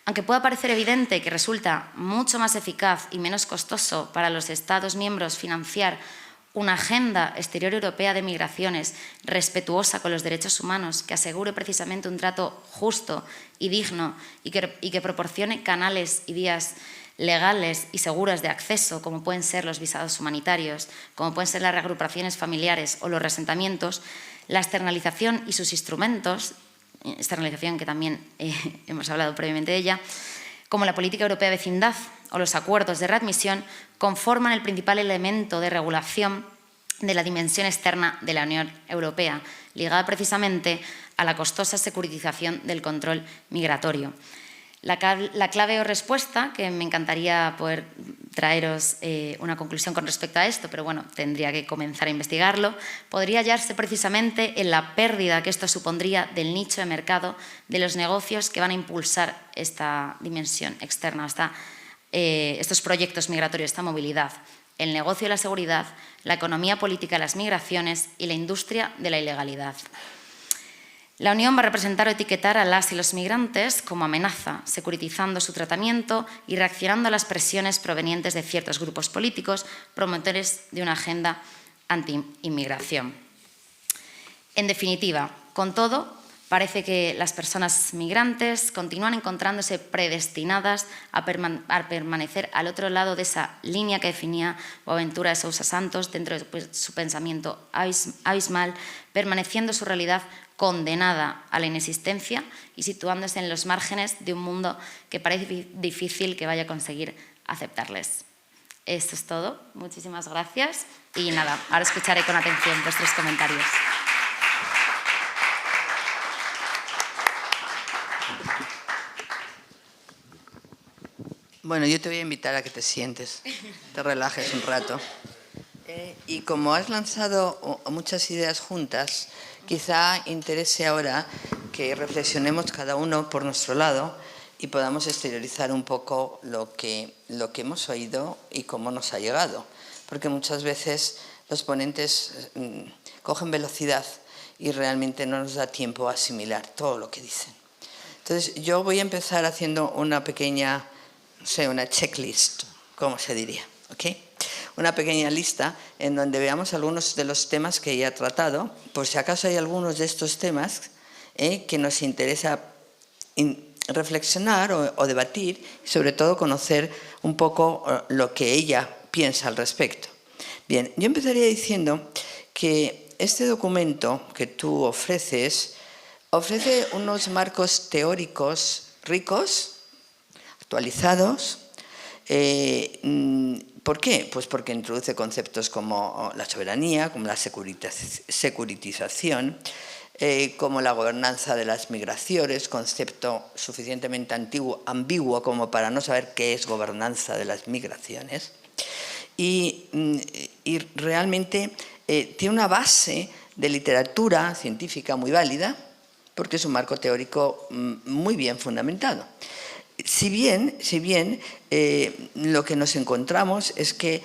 Aunque pueda parecer evidente que resulta mucho más eficaz y menos costoso para los Estados miembros financiar una agenda exterior europea de migraciones respetuosa con los derechos humanos que asegure precisamente un trato justo y digno y que proporcione canales y vías legales y seguras de acceso, como pueden ser los visados humanitarios, como pueden ser las reagrupaciones familiares o los reasentamientos, la externalización y sus instrumentos, externalización que también hemos hablado previamente de ella, como la política europea de vecindad o los acuerdos de readmisión, conforman el principal elemento de regulación de la dimensión externa de la Unión Europea, ligada precisamente a la costosa securitización del control migratorio. La clave o respuesta, que me encantaría poder traeros una conclusión con respecto a esto, pero bueno, tendría que comenzar a investigarlo, podría hallarse precisamente en la pérdida que esto supondría del nicho de mercado de los negocios que van a impulsar esta dimensión externa, estos proyectos migratorios, esta movilidad, el negocio de la seguridad, la economía política de las migraciones y la industria de la ilegalidad. La Unión va a representar o etiquetar a las y los migrantes como amenaza, securitizando su tratamiento y reaccionando a las presiones provenientes de ciertos grupos políticos promotores de una agenda anti-inmigración. En definitiva, con todo, parece que las personas migrantes continúan encontrándose predestinadas a permanecer al otro lado de esa línea que definía Boaventura de Sousa Santos dentro de su pensamiento abismal, permaneciendo su realidad condenada a la inexistencia y situándose en los márgenes de un mundo que parece difícil que vaya a conseguir aceptarles. Esto es todo. Muchísimas gracias. Y nada, ahora escucharé con atención vuestros comentarios. Bueno, yo te voy a invitar a que te sientes, te relajes un rato. Y como has lanzado muchas ideas juntas, quizá interese ahora que reflexionemos cada uno por nuestro lado y podamos exteriorizar un poco lo que hemos oído y cómo nos ha llegado. Porque muchas veces los ponentes cogen velocidad y realmente no nos da tiempo a asimilar todo lo que dicen. Entonces, yo voy a empezar haciendo una pequeña, no sé, una checklist, ¿cómo se diría? ¿Okay? Una pequeña lista en donde veamos algunos de los temas que ya he tratado, por si acaso hay algunos de estos temas que nos interesa reflexionar o debatir y sobre todo conocer un poco lo que ella piensa al respecto. Bien, yo empezaría diciendo que este documento que tú ofreces ofrece unos marcos teóricos ricos, actualizados. ¿Por qué? Pues porque introduce conceptos como la soberanía, como la securitización, como la gobernanza de las migraciones, concepto suficientemente ambiguo como para no saber qué es gobernanza de las migraciones. Y realmente tiene una base de literatura científica muy válida, porque es un marco teórico muy bien fundamentado. Si bien lo que nos encontramos es que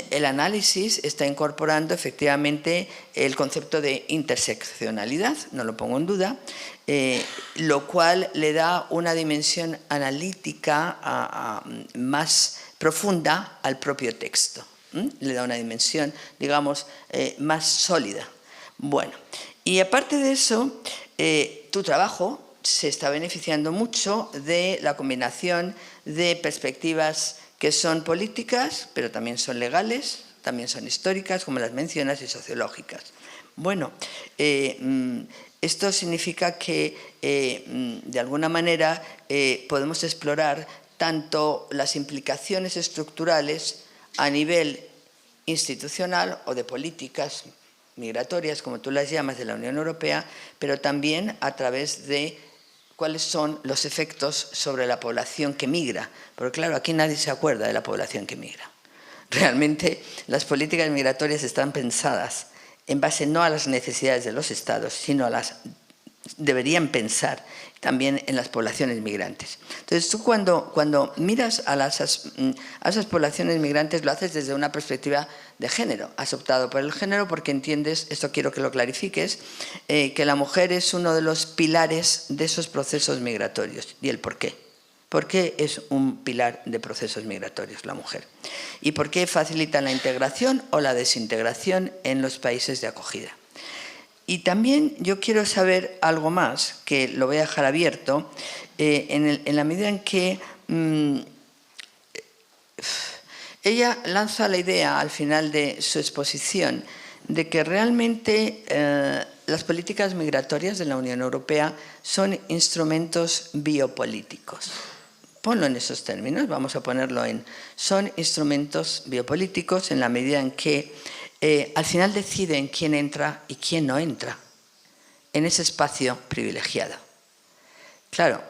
el análisis está incorporando efectivamente el concepto de interseccionalidad, no lo pongo en duda, lo cual le da una dimensión analítica más profunda al propio texto. Le da una dimensión, digamos, más sólida. Bueno, y aparte de eso, tu trabajo se está beneficiando mucho de la combinación de perspectivas que son políticas, pero también son legales, también son históricas, como las mencionas, y sociológicas. Bueno, esto significa que, de alguna manera, podemos explorar tanto las implicaciones estructurales a nivel institucional o de políticas migratorias, como tú las llamas, de la Unión Europea, pero también a través de cuáles son los efectos sobre la población que migra. Porque claro, aquí nadie se acuerda de la población que migra. Realmente las políticas migratorias están pensadas en base no a las necesidades de los estados, sino deberían pensar también en las poblaciones migrantes. Entonces tú cuando miras a esas poblaciones migrantes lo haces desde una perspectiva de género. Has optado por el género porque entiendes, esto quiero que lo clarifiques, que la mujer es uno de los pilares de esos procesos migratorios. ¿Y el por qué? ¿Por qué es un pilar de procesos migratorios la mujer? ¿Y por qué facilita la integración o la desintegración en los países de acogida? Y también yo quiero saber algo más, que lo voy a dejar abierto, en la medida en que ella lanza la idea al final de su exposición de que realmente las políticas migratorias de la Unión Europea son instrumentos biopolíticos. Ponlo en esos términos, vamos a ponerlo en son instrumentos biopolíticos en la medida en que al final deciden quién entra y quién no entra en ese espacio privilegiado. Claro,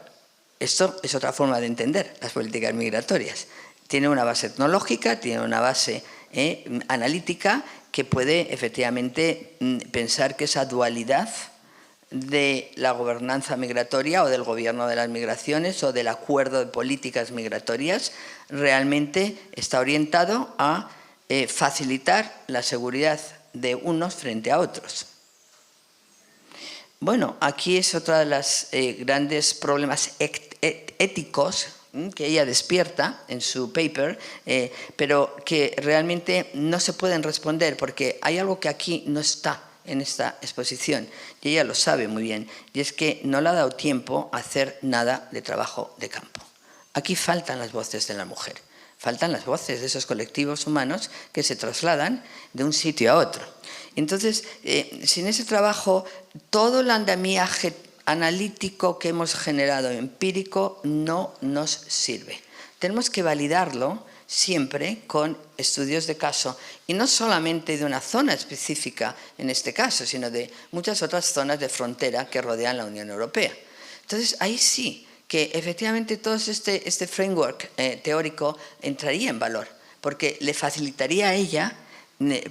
esto es otra forma de entender las políticas migratorias. Tiene una base etnológica, tiene una base analítica que puede efectivamente pensar que esa dualidad de la gobernanza migratoria o del gobierno de las migraciones o del acuerdo de políticas migratorias realmente está orientado a facilitar la seguridad de unos frente a otros. Bueno, aquí es otro de los grandes problemas éticos que ella despierta en su paper, pero que realmente no se pueden responder porque hay algo que aquí no está en esta exposición y ella lo sabe muy bien, y es que no le ha dado tiempo a hacer nada de trabajo de campo. Aquí faltan las voces de la mujer. Faltan las voces de esos colectivos humanos que se trasladan de un sitio a otro. Entonces, sin ese trabajo, todo el andamiaje analítico que hemos generado, empírico, no nos sirve. Tenemos que validarlo siempre con estudios de caso, y no solamente de una zona específica en este caso, sino de muchas otras zonas de frontera que rodean la Unión Europea. Entonces, ahí sí que efectivamente todo este framework teórico entraría en valor, porque le facilitaría a ella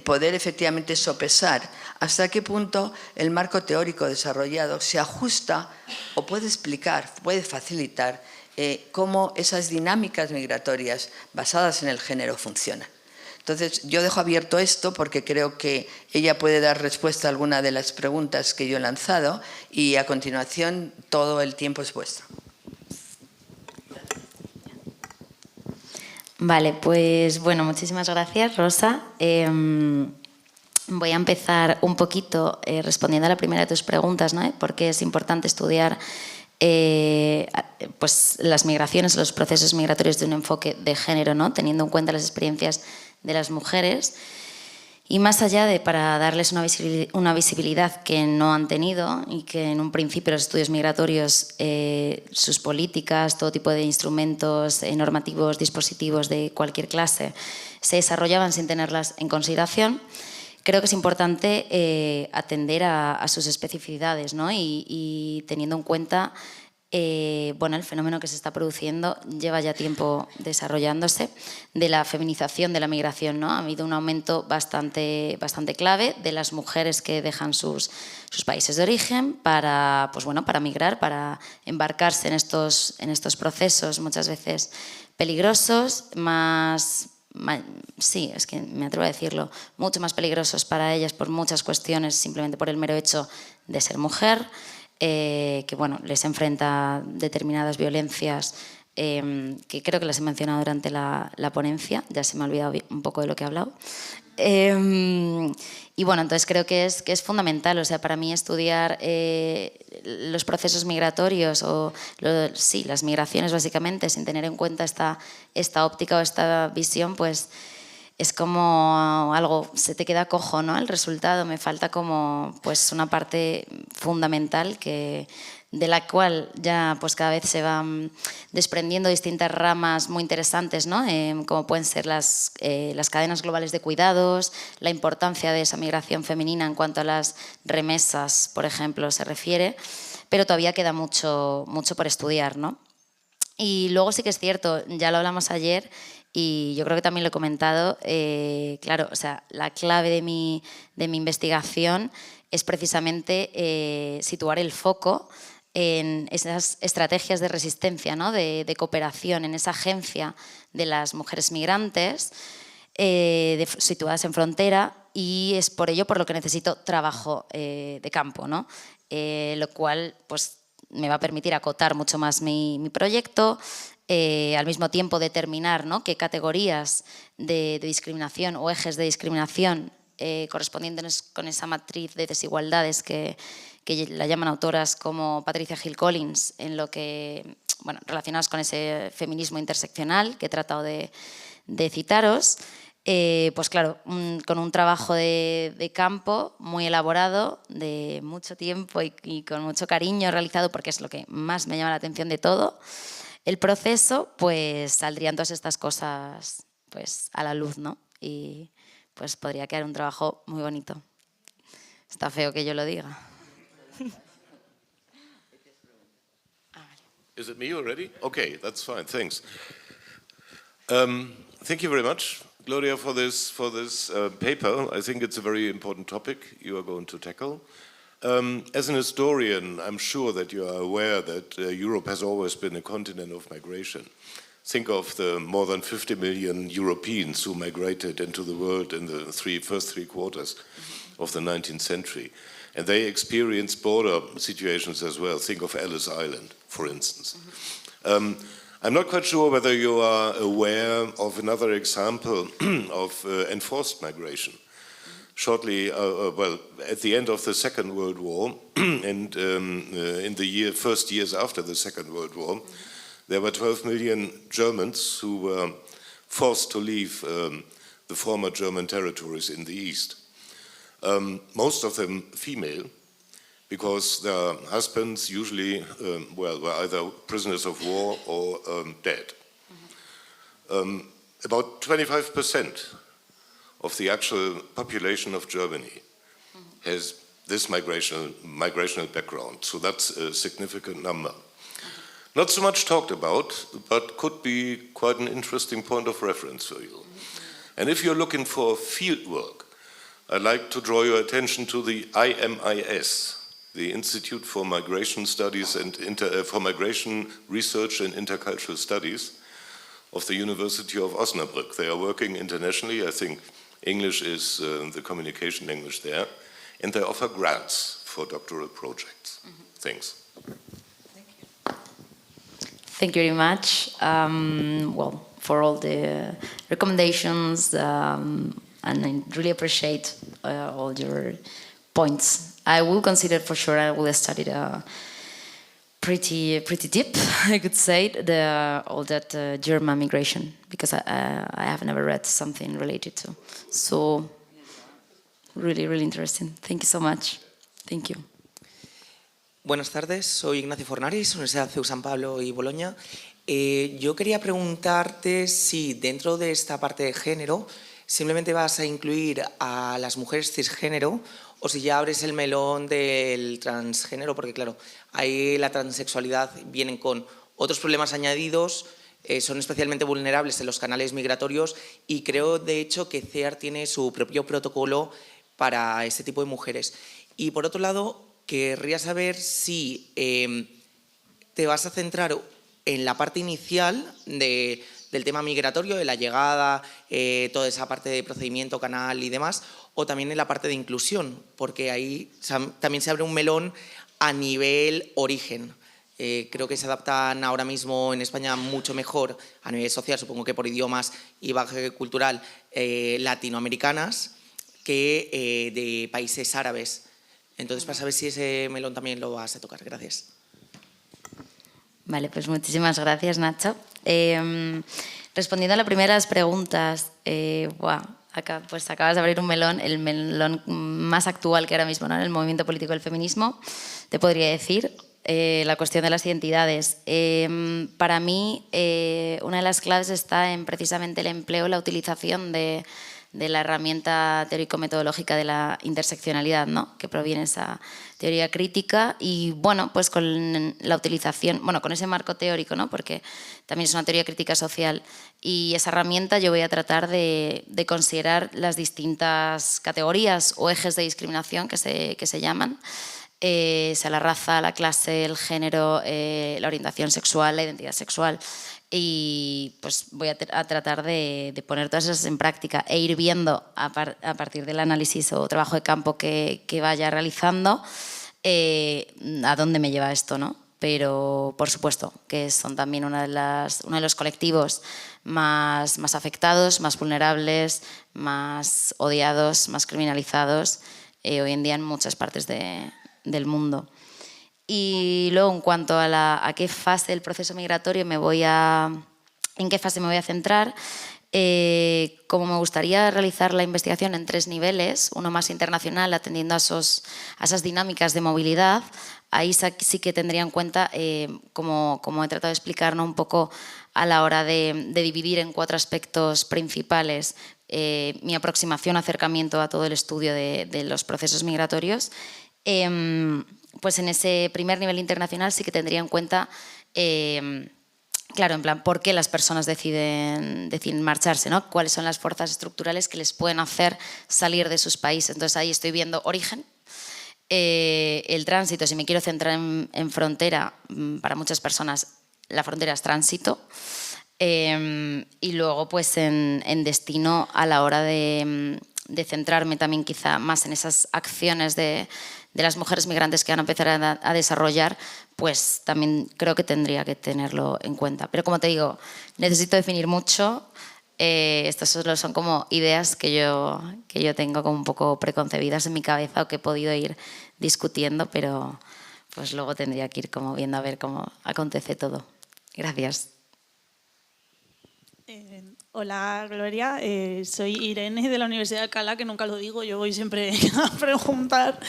poder efectivamente sopesar hasta qué punto el marco teórico desarrollado se ajusta o puede explicar, puede facilitar cómo esas dinámicas migratorias basadas en el género funcionan. Entonces, yo dejo abierto esto porque creo que ella puede dar respuesta a alguna de las preguntas que yo he lanzado y a continuación todo el tiempo es vuestro. Vale, pues bueno, muchísimas gracias, Rosa. Voy a empezar un poquito respondiendo a la primera de tus preguntas, ¿no? ¿Por qué es importante estudiar pues las migraciones, los procesos migratorios de un enfoque de género, ¿no? Teniendo en cuenta las experiencias de las mujeres? Y más allá de para darles una visibilidad que no han tenido y que en un principio los estudios migratorios, sus políticas, todo tipo de instrumentos normativos, dispositivos de cualquier clase, se desarrollaban sin tenerlas en consideración, creo que es importante atender a sus especificidades, ¿no? Y teniendo en cuenta bueno, el fenómeno que se está produciendo lleva ya tiempo desarrollándose, de la feminización de la migración, ¿no? Ha habido un aumento bastante clave de las mujeres que dejan sus países de origen para, pues bueno, para migrar, para embarcarse en estos procesos muchas veces peligrosos, más sí, es que me atrevo a decirlo, mucho más peligrosos para ellas por muchas cuestiones, simplemente por el mero hecho de ser mujer, que bueno, les enfrenta determinadas violencias que creo que las he mencionado durante la ponencia, ya se me ha olvidado un poco de lo que he hablado. Y bueno, entonces creo que es fundamental, o sea, para mí estudiar los procesos migratorios o sí, las migraciones básicamente, sin tener en cuenta esta óptica o esta visión, pues es como algo, se te queda cojo, ¿no? El resultado, me falta como pues una parte fundamental de la cual ya pues cada vez se van desprendiendo distintas ramas muy interesantes, ¿no? Como pueden ser las cadenas globales de cuidados, la importancia de esa migración femenina en cuanto a las remesas, por ejemplo, se refiere, pero todavía queda mucho por estudiar, ¿no? Y luego sí que es cierto, ya lo hablamos ayer y yo creo que también lo he comentado, claro, o sea, la clave de mi investigación es precisamente situar el foco en esas estrategias de resistencia, ¿no? de cooperación, en esa agencia de las mujeres migrantes situadas en frontera, y es por ello por lo que necesito trabajo de campo, ¿no? Lo cual pues, me va a permitir acotar mucho más mi proyecto, al mismo tiempo determinar, ¿no? qué categorías de discriminación o ejes de discriminación correspondientes con esa matriz de desigualdades que la llaman autoras como Patricia Hill Collins, en lo que, bueno, relacionadas con ese feminismo interseccional que he tratado de citaros. Pues claro, con un trabajo de campo muy elaborado, de mucho tiempo y con mucho cariño realizado, porque es lo que más me llama la atención de todo el proceso, pues saldrían todas estas cosas pues, a la luz, ¿no? Y pues podría quedar un trabajo muy bonito. Está feo que yo lo diga. Is it me already? Okay, that's fine. Thanks. Thank you very much, Gloria, for this paper. I think it's a very important topic you are going to tackle. As an historian, I'm sure that you are aware that Europe has always been a continent of migration. Think of the more than 50 million Europeans who migrated into the world in the first three quarters of the 19th century. And they experienced border situations as well. Think of Ellis Island, for instance. I'm not quite sure whether you are aware of another example of enforced migration. Shortly, well, at the end of the Second World War and in the first years after the Second World War, there were 12 million Germans who were forced to leave the former German territories in the East. Most of them female, because their husbands usually were either prisoners of war or dead. About 25% of the actual population of Germany has this migrational background, so that's a significant number. Not so much talked about, but could be quite an interesting point of reference for you. And if you're looking for field work, I'd like to draw your attention to the IMIS, the Institute for Migration Studies and for Migration Research and Intercultural Studies of the University of Osnabrück. They are working internationally. I think English is the communication language there, and they offer grants for doctoral projects. Thanks. Thank you very much. Well, for all the recommendations, and I really appreciate all your points. I will consider for sure. I will study the pretty deep, I could say, all that German migration, because I have never read something related to. So really interesting. Thank you so much. Thank you. Buenas tardes, soy Ignacio Fornaris, Universidad CEU San Pablo y Bolonia. Yo quería preguntarte si dentro de esta parte de género simplemente vas a incluir a las mujeres cisgénero o si ya abres el melón del transgénero, porque claro, ahí la transexualidad vienen con otros problemas añadidos, son especialmente vulnerables en los canales migratorios y creo de hecho que CEAR tiene su propio protocolo para este tipo de mujeres. Y por otro lado, querría saber si te vas a centrar en la parte inicial de del tema migratorio, de la llegada, toda esa parte de procedimiento, canal y demás, o también en la parte de inclusión, porque ahí también se abre un melón a nivel origen. Creo que se adaptan ahora mismo en España mucho mejor a nivel social, supongo que por idiomas y bagaje cultural latinoamericanas que de países árabes. Entonces, para saber si ese melón también lo vas a tocar. Gracias. Vale, pues muchísimas gracias, Nacho. Respondiendo a la primera de las preguntas, pues acabas de abrir un melón, el melón más actual que ahora mismo, ¿no? En el movimiento político del feminismo, te podría decir. La cuestión de las identidades. Para mí, una de las claves está en precisamente el empleo, la utilización de la herramienta teórico-metodológica de la interseccionalidad, ¿no? Que proviene esa teoría crítica y, bueno, pues con la utilización, bueno, con ese marco teórico, ¿no? Porque también es una teoría crítica social y esa herramienta yo voy a tratar de considerar las distintas categorías o ejes de discriminación que se llaman, sea la raza, la clase, el género, la orientación sexual, la identidad sexual. Y pues voy a tratar de poner todas esas en práctica e ir viendo a partir del análisis o trabajo de campo que vaya realizando a dónde me lleva esto, ¿no? Pero por supuesto que son también uno de los colectivos más afectados, más vulnerables, más odiados, más criminalizados hoy en día en muchas partes del mundo. Y luego, en cuanto a qué fase del proceso migratorio en qué fase me voy a centrar, como me gustaría realizar la investigación en 3 niveles, uno más internacional, atendiendo a esas dinámicas de movilidad, ahí sí que tendría en cuenta, como he tratado de explicar, ¿no? Un poco a la hora de dividir en 4 aspectos principales mi aproximación, acercamiento a todo el estudio de los procesos migratorios. Pues en ese primer nivel internacional sí que tendría en cuenta, claro, en plan, por qué las personas deciden marcharse, ¿no? Cuáles son las fuerzas estructurales que les pueden hacer salir de sus países. Entonces ahí estoy viendo origen, el tránsito. Si me quiero centrar en frontera, para muchas personas la frontera es tránsito, y luego pues en destino a la hora de centrarme también quizá más en esas acciones de las mujeres migrantes que van a empezar a desarrollar, pues también creo que tendría que tenerlo en cuenta. Pero como te digo, necesito definir mucho. Estos solo son como ideas que yo tengo como un poco preconcebidas en mi cabeza o que he podido ir discutiendo, pero pues luego tendría que ir como viendo a ver cómo acontece todo. Gracias. Hola, Gloria. Soy Irene de la Universidad de Alcalá, que nunca lo digo, yo voy siempre a preguntar.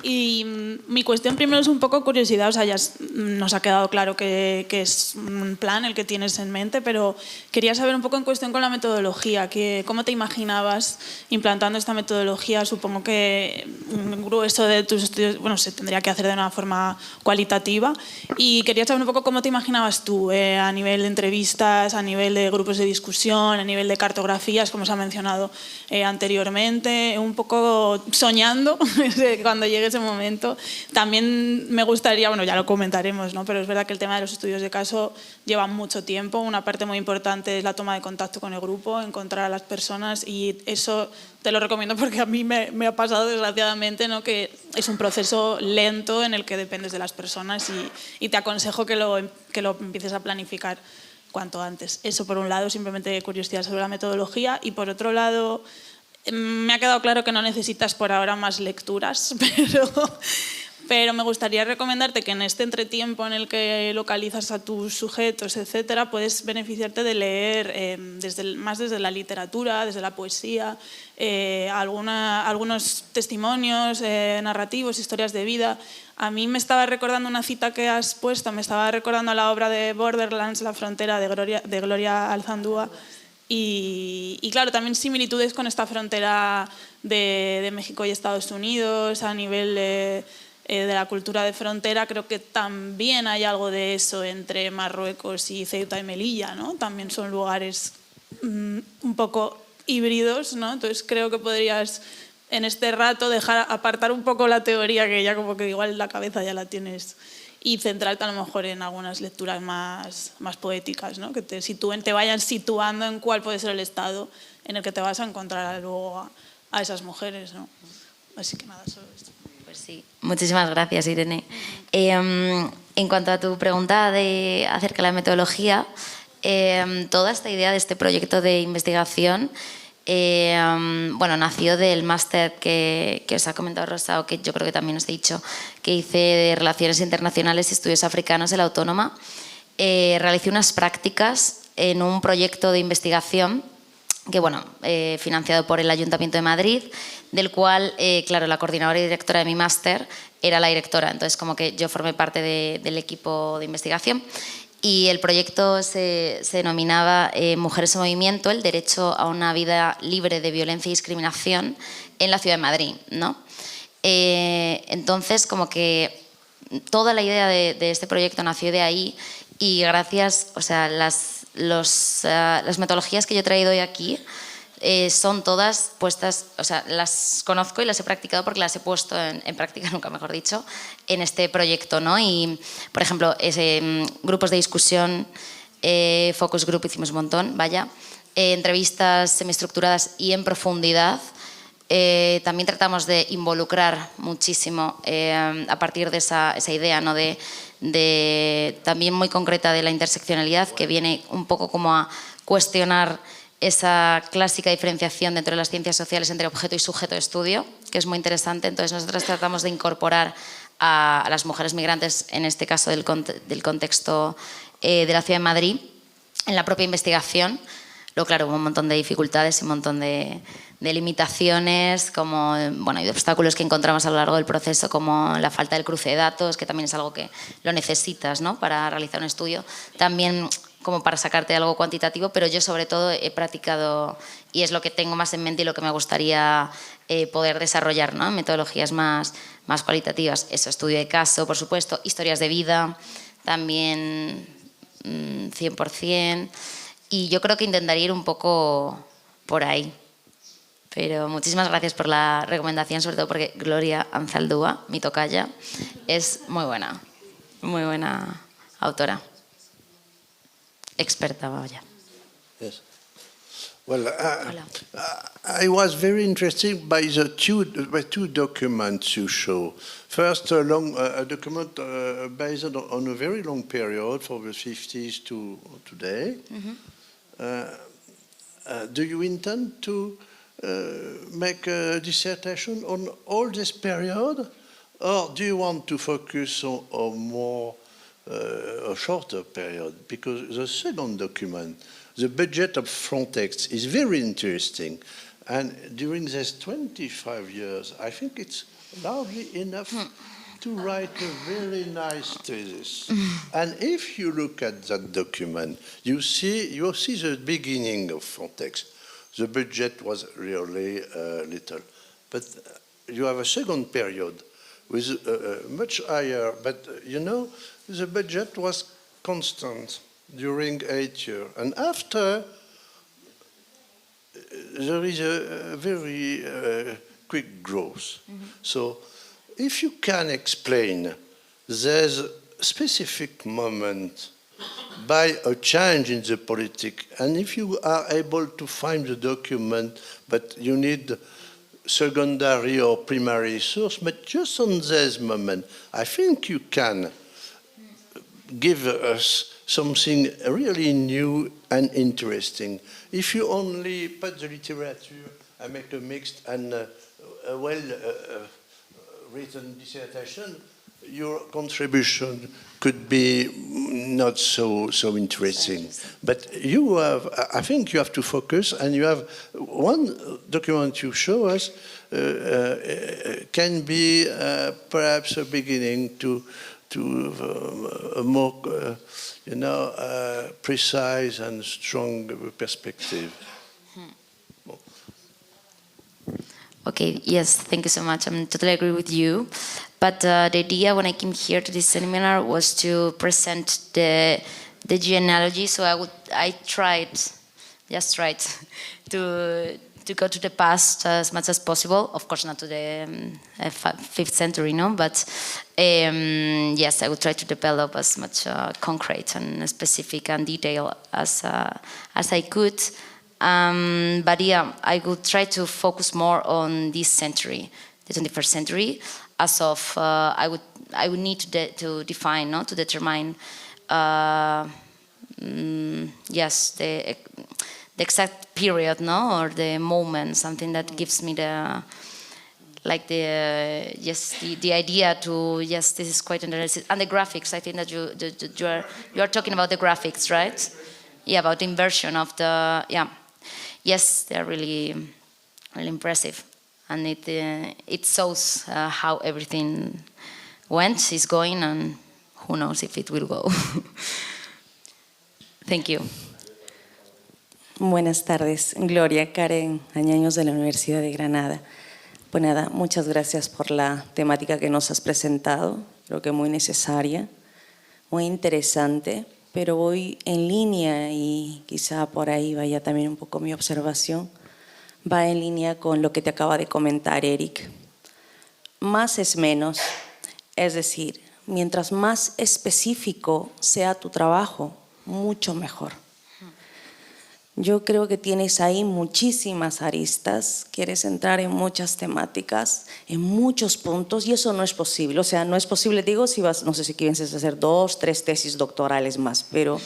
Y mi cuestión primero es un poco curiosidad, o sea, ya nos ha quedado claro que es un plan el que tienes en mente, pero quería saber un poco en cuestión con la metodología, ¿cómo te imaginabas implantando esta metodología? Supongo que un grueso de tus estudios, bueno, se tendría que hacer de una forma cualitativa, y quería saber un poco cómo te imaginabas tú a nivel de entrevistas, a nivel de grupos de discusión, a nivel de cartografías, como se ha mencionado anteriormente, un poco soñando cuando llegue ese momento. También me gustaría, bueno, ya lo comentaremos, ¿no? Pero es verdad que el tema de los estudios de caso lleva mucho tiempo. Una parte muy importante es la toma de contacto con el grupo, encontrar a las personas, y eso te lo recomiendo porque a mí me ha pasado desgraciadamente, ¿no? Que es un proceso lento en el que dependes de las personas, y te aconsejo que lo empieces a planificar cuanto antes. Eso por un lado, simplemente curiosidad sobre la metodología, y por otro lado me ha quedado claro que no necesitas por ahora más lecturas, pero me gustaría recomendarte que en este entretiempo en el que localizas a tus sujetos, etcétera, puedes beneficiarte de leer más desde la literatura, desde la poesía, algunos testimonios narrativos, historias de vida. A mí me estaba recordando una cita que has puesto, me estaba recordando la obra de Borderlands, La frontera, de Gloria Alzandúa, y claro, también similitudes con esta frontera de México y Estados Unidos a nivel de la cultura de frontera. Creo que también hay algo de eso entre Marruecos y Ceuta y Melilla, ¿no? También son lugares un poco híbridos, ¿no? Entonces creo que podrías en este rato apartar un poco la teoría, que ya como que igual en la cabeza ya la tienes, y centrarte a lo mejor en algunas lecturas más poéticas, ¿no? Que te vayan situando en cuál puede ser el estado en el que te vas a encontrar luego a esas mujeres, ¿no? Así que nada, solo esto. Pues sí, muchísimas gracias, Irene. En cuanto a tu pregunta acerca de la metodología, toda esta idea de este proyecto de investigación nació del máster que os ha comentado Rosa, o que yo creo que también os he dicho, que hice de Relaciones Internacionales y Estudios Africanos en la Autónoma. Realicé unas prácticas en un proyecto de investigación que, financiado por el Ayuntamiento de Madrid, del cual, claro, la coordinadora y directora de mi máster era la directora. Entonces, como que yo formé parte del equipo de investigación. Y el proyecto se denominaba Mujeres en Movimiento, el derecho a una vida libre de violencia y discriminación en la Ciudad de Madrid, ¿no? Entonces, como que toda la idea de este proyecto nació de ahí, y gracias, las metodologías que yo he traído hoy aquí son todas puestas, las conozco y las he practicado porque las he puesto en práctica, nunca mejor dicho, en este proyecto, ¿no? Y, por ejemplo, grupos de discusión, focus group hicimos un montón, entrevistas semiestructuradas y en profundidad. También tratamos de involucrar muchísimo a partir de esa idea, ¿no? También muy concreta de la interseccionalidad, que viene un poco como a cuestionar esa clásica diferenciación dentro de las ciencias sociales entre objeto y sujeto de estudio, que es muy interesante. Entonces nosotros tratamos de incorporar a las mujeres migrantes, en este caso del contexto de la Ciudad de Madrid, en la propia investigación. Luego, claro, hubo un montón de dificultades y un montón de limitaciones, como, y de obstáculos que encontramos a lo largo del proceso, como la falta del cruce de datos, que también es algo que lo necesitas, ¿no?, para realizar un estudio. También como para sacarte algo cuantitativo, pero yo sobre todo he practicado, y es lo que tengo más en mente y lo que me gustaría poder desarrollar, ¿no?, en metodologías más cualitativas. Eso, estudio de caso, por supuesto, historias de vida, también 100%, y yo creo que intentaría ir un poco por ahí. Pero muchísimas gracias por la recomendación, sobre todo porque Gloria Anzaldúa, mi tocaya, es muy buena autora. Experta, vaya. Yes. Well, I was very interested by the two documents you show. First, a document based on a very long period, from the 50s to today. Mm-hmm. Do you intend to make a dissertation on all this period, or do you want to focus on more a shorter period? Because the second document, the budget of Frontex, is very interesting, and during these 25 years, I think it's largely enough to write a very nice thesis. And if you look at that document, you see the beginning of Frontex. The budget was really little. But you have a second period with much higher, but the budget was constant during 8 years. And after, there is a very quick growth. Mm-hmm. So if you can explain, there's a specific moment by a change in the politics, and if you are able to find the document, but you need secondary or primary source, but just on this moment, I think you can give us something really new and interesting. If you only put the literature and make a mixed and well-written dissertation, your contribution could be not so interesting. But you have, I think you have to focus, and you have one document you show us can be perhaps a beginning to a more precise and strong perspective. Okay, yes, thank you so much. I totally agree with you. But the idea when I came here to this seminar was to present the genealogy. So I tried to to go to the past as much as possible. Of course, not to the 5th century, no, but yes, I would try to develop as much concrete and specific and detail as I could. But yeah, I would try to focus more on this century, the 21st century. As of, I would need to define, no, to determine, yes, the exact period, no, or the moment, something that gives me the, like the, yes, the idea to, yes, this is quite interesting. And the graphics, I think that you are talking about the graphics, right? Yeah, about the inversion of the, yeah. Yes, they're really, really impressive. And it shows how everything went, is going, and who knows if it will go. Thank you. Buenas tardes, Gloria Karen Añaños de la Universidad de Granada. Pues nada, muchas gracias por la temática que nos has presentado, creo que muy necesaria, muy interesante, pero voy en línea y quizá por ahí vaya también un poco mi observación, va en línea con lo que te acaba de comentar Eric. Más es menos, es decir, mientras más específico sea tu trabajo, mucho mejor. Yo creo que tienes ahí muchísimas aristas, quieres entrar en muchas temáticas, en muchos puntos, y eso no es posible. O sea, no es posible, digo, si vas, no sé si quieres hacer 2, 3 tesis doctorales más, pero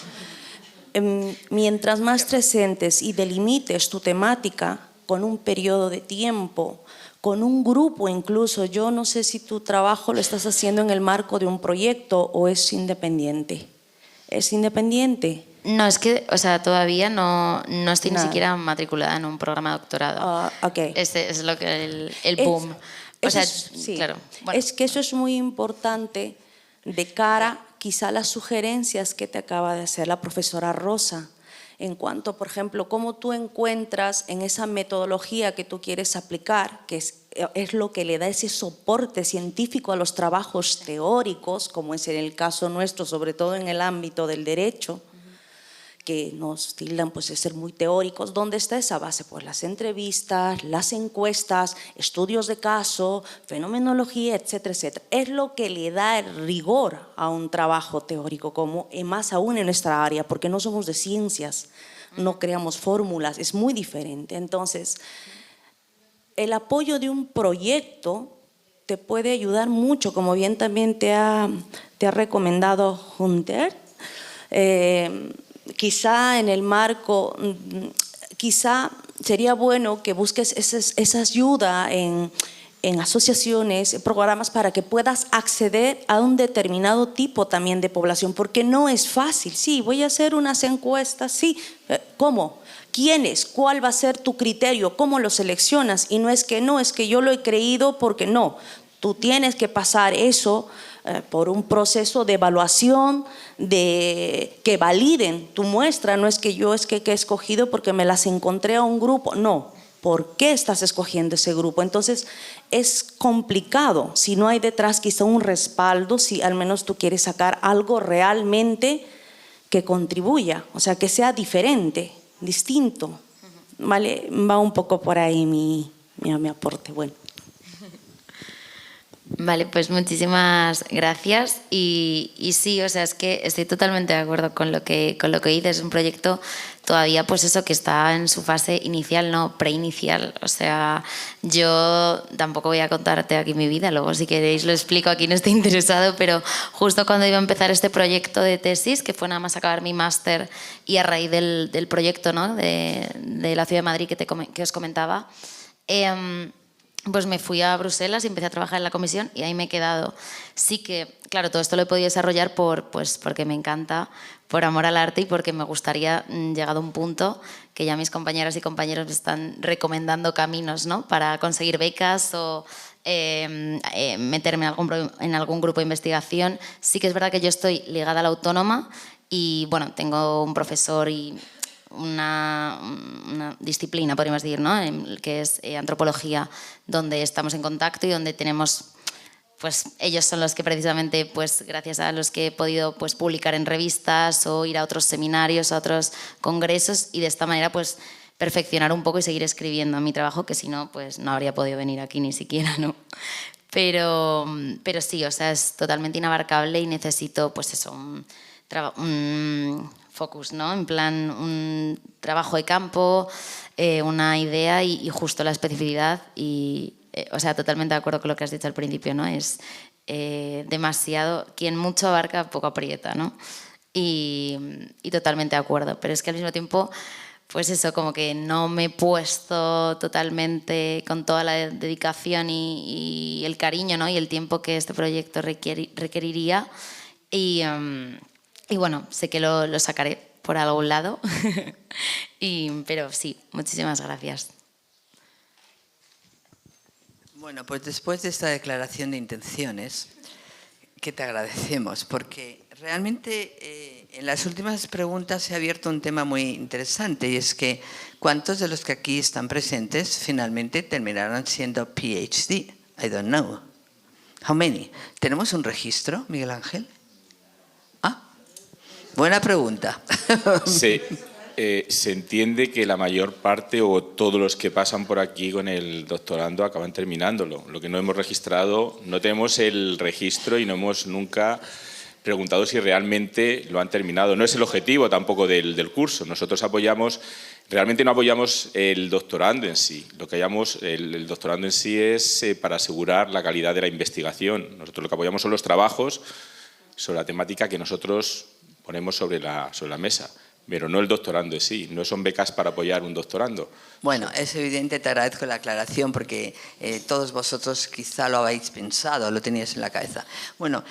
mientras más presentes y delimites tu temática con un periodo de tiempo, con un grupo incluso, yo no sé si tu trabajo lo estás haciendo en el marco de un proyecto o es independiente. ¿Es independiente? No, es que, o sea, todavía no estoy ni siquiera matriculada en un programa de doctorado. Okay. Este es lo que el boom. O sea, sí. Claro. Bueno. Es que eso es muy importante de cara quizá a las sugerencias que te acaba de hacer la profesora Rosa, en cuanto, por ejemplo, cómo tú encuentras en esa metodología que tú quieres aplicar, que es lo que le da ese soporte científico a los trabajos teóricos, como es en el caso nuestro, sobre todo en el ámbito del derecho, que nos tildan pues, de ser muy teóricos. ¿Dónde está esa base? Pues las entrevistas, las encuestas, estudios de caso, fenomenología, etcétera, etcétera. Es lo que le da el rigor a un trabajo teórico, como más aún en nuestra área, porque no somos de ciencias, no creamos fórmulas, es muy diferente. Entonces, el apoyo de un proyecto te puede ayudar mucho, como bien también te ha recomendado Hunter. Quizá en el marco, quizá sería bueno que busques esa ayuda en asociaciones, en programas para que puedas acceder a un determinado tipo también de población, porque no es fácil. Sí, voy a hacer unas encuestas, sí, ¿cómo? ¿Quiénes? ¿Cuál va a ser tu criterio? ¿Cómo lo seleccionas? Y no, es que yo lo he creído porque no. Tú tienes que pasar eso por un proceso de evaluación, de que validen tu muestra. No es que yo que he escogido porque me las encontré a un grupo. No, ¿por qué estás escogiendo ese grupo? Entonces es complicado si no hay detrás quizá un respaldo, si al menos tú quieres sacar algo realmente que contribuya, o sea, que sea diferente, distinto. ¿Vale? Va un poco por ahí mi aporte. Bueno. Vale, pues muchísimas gracias y sí, o sea, es que estoy totalmente de acuerdo con lo que dices. Es un proyecto todavía, pues eso, que está en su fase inicial, no preinicial. O sea, yo tampoco voy a contarte aquí mi vida, luego si queréis lo explico a quien esté interesado, pero justo cuando iba a empezar este proyecto de tesis, que fue nada más acabar mi máster y a raíz del proyecto, ¿no?, de la Ciudad de Madrid que os comentaba, pues me fui a Bruselas y empecé a trabajar en la comisión y ahí me he quedado. Sí que, claro, todo esto lo he podido desarrollar porque me encanta, por amor al arte y porque me gustaría, llegado a un punto, que ya mis compañeras y compañeros me están recomendando caminos, ¿no?, para conseguir becas o meterme en algún grupo de investigación. Sí que es verdad que yo estoy ligada a la autónoma y, bueno, tengo un profesor y una disciplina, podríamos decir, ¿no?, que es antropología, donde estamos en contacto y donde tenemos, pues ellos son los que precisamente, pues gracias a los que he podido pues publicar en revistas o ir a otros seminarios, a otros congresos, y de esta manera pues perfeccionar un poco y seguir escribiendo mi trabajo, que si no, pues no habría podido venir aquí ni siquiera, ¿no? Pero sí, o sea, es totalmente inabarcable y necesito, pues eso, un focus, ¿no? En plan, un trabajo de campo, una idea y justo la especificidad. Y, o sea, totalmente de acuerdo con lo que has dicho al principio, ¿no? Es demasiado, quien mucho abarca, poco aprieta, ¿no? Y totalmente de acuerdo. Pero es que al mismo tiempo, pues eso, como que no me he puesto totalmente con toda la dedicación y el cariño, ¿no? Y el tiempo que este proyecto requeriría. Y bueno, sé que lo sacaré por algún lado. Pero sí, muchísimas gracias. Bueno, pues después de esta declaración de intenciones, que te agradecemos, porque realmente en las últimas preguntas se ha abierto un tema muy interesante, y es que ¿cuántos de los que aquí están presentes finalmente terminaron siendo PhD? I don't know. How many? ¿Tenemos un registro, Miguel Ángel? Ah, buena pregunta. Sí. Se entiende que la mayor parte o todos los que pasan por aquí con el doctorando acaban terminándolo. Lo que no hemos registrado, no tenemos el registro y no hemos nunca preguntado si realmente lo han terminado. No es el objetivo tampoco del curso. Nosotros realmente no apoyamos el doctorando en sí. Lo que el doctorando en sí es para asegurar la calidad de la investigación. Nosotros lo que apoyamos son los trabajos sobre la temática que nosotros ponemos sobre la mesa. Pero no el doctorando en sí, no son becas para apoyar un doctorando. Bueno, es evidente, te agradezco la aclaración porque todos vosotros quizá lo habéis pensado, lo teníais en la cabeza. Bueno,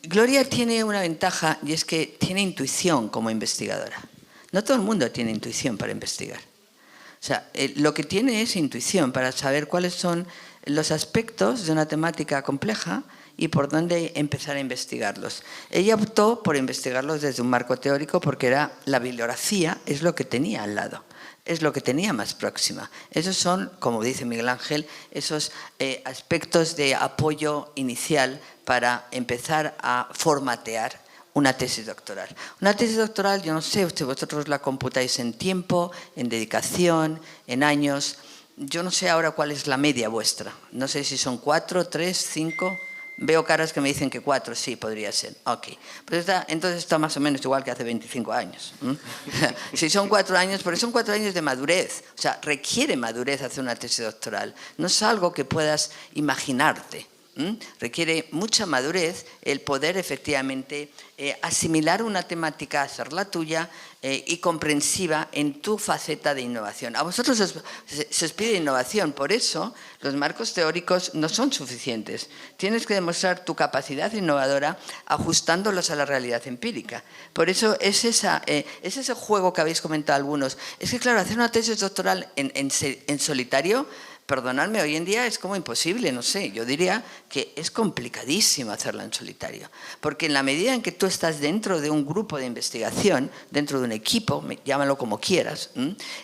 Gloria tiene una ventaja y es que tiene intuición como investigadora. No todo el mundo tiene intuición para investigar. O sea, lo que tiene es intuición para saber cuáles son los aspectos de una temática compleja y por dónde empezar a investigarlos. Ella optó por investigarlos desde un marco teórico porque la bibliografía es lo que tenía al lado, es lo que tenía más próxima. Esos son, como dice Miguel Ángel, esos aspectos de apoyo inicial para empezar a formatear una tesis doctoral. Una tesis doctoral, yo no sé si vosotros la computáis en tiempo, en dedicación, en años. Yo no sé ahora cuál es la media vuestra. No sé si son 4, 3, 5... Veo caras que me dicen que 4, sí, podría ser. Ok. Pues entonces está más o menos igual que hace 25 años. Si son 4 años, porque son 4 años de madurez. O sea, requiere madurez hacer una tesis doctoral. No es algo que puedas imaginarte. Requiere mucha madurez el poder efectivamente asimilar una temática, hacerla tuya y comprensiva en tu faceta de innovación. A vosotros se os pide innovación, por eso los marcos teóricos no son suficientes. Tienes que demostrar tu capacidad innovadora ajustándolos a la realidad empírica. Por eso es ese juego que habéis comentado algunos. Es que claro, hacer una tesis doctoral en solitario, perdonadme, hoy en día es como imposible, no sé, yo diría que es complicadísimo hacerla en solitario, porque en la medida en que tú estás dentro de un grupo de investigación, dentro de un equipo, llámalo como quieras,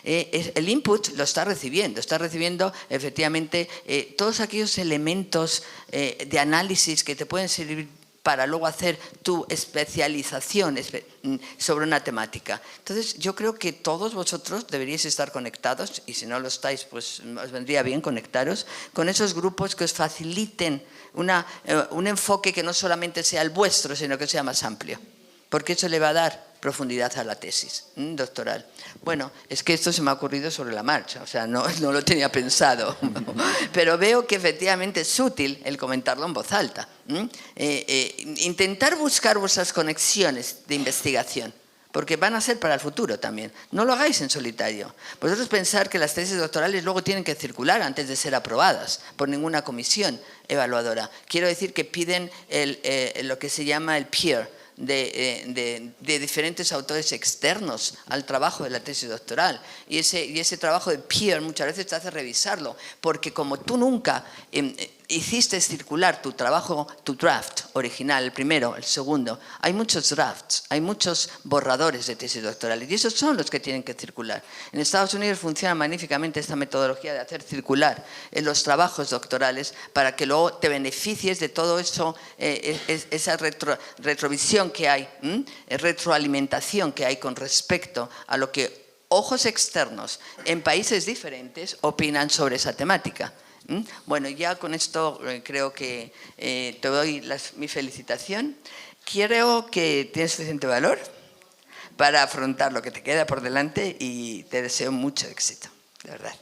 el input lo está recibiendo efectivamente todos aquellos elementos de análisis que te pueden servir para luego hacer tu especialización sobre una temática. Entonces, yo creo que todos vosotros deberíais estar conectados, y si no lo estáis, pues os vendría bien conectaros, con esos grupos que os faciliten un enfoque que no solamente sea el vuestro, sino que sea más amplio, porque eso le va a dar profundidad a la tesis doctoral. Bueno, es que esto se me ha ocurrido sobre la marcha, o sea, no lo tenía pensado, pero veo que efectivamente es útil el comentarlo en voz alta. Intentar buscar vuestras conexiones de investigación, porque van a ser para el futuro también. No lo hagáis en solitario. Vosotros pensar que las tesis doctorales luego tienen que circular antes de ser aprobadas por ninguna comisión evaluadora. Quiero decir que piden lo que se llama el peer, de diferentes autores externos al trabajo de la tesis doctoral, y ese trabajo de peer muchas veces te hace revisarlo, porque como tú nunca hiciste circular tu trabajo, tu draft original, el primero, el segundo, hay muchos drafts, hay muchos borradores de tesis doctorales y esos son los que tienen que circular. En Estados Unidos funciona magníficamente esta metodología de hacer circular los trabajos doctorales para que luego te beneficies de todo eso, esa retrovisión que hay, retroalimentación que hay con respecto a lo que ojos externos en países diferentes opinan sobre esa temática. Bueno, ya con esto creo que te doy mi felicitación. Creo que tienes suficiente valor para afrontar lo que te queda por delante y te deseo mucho éxito, de verdad.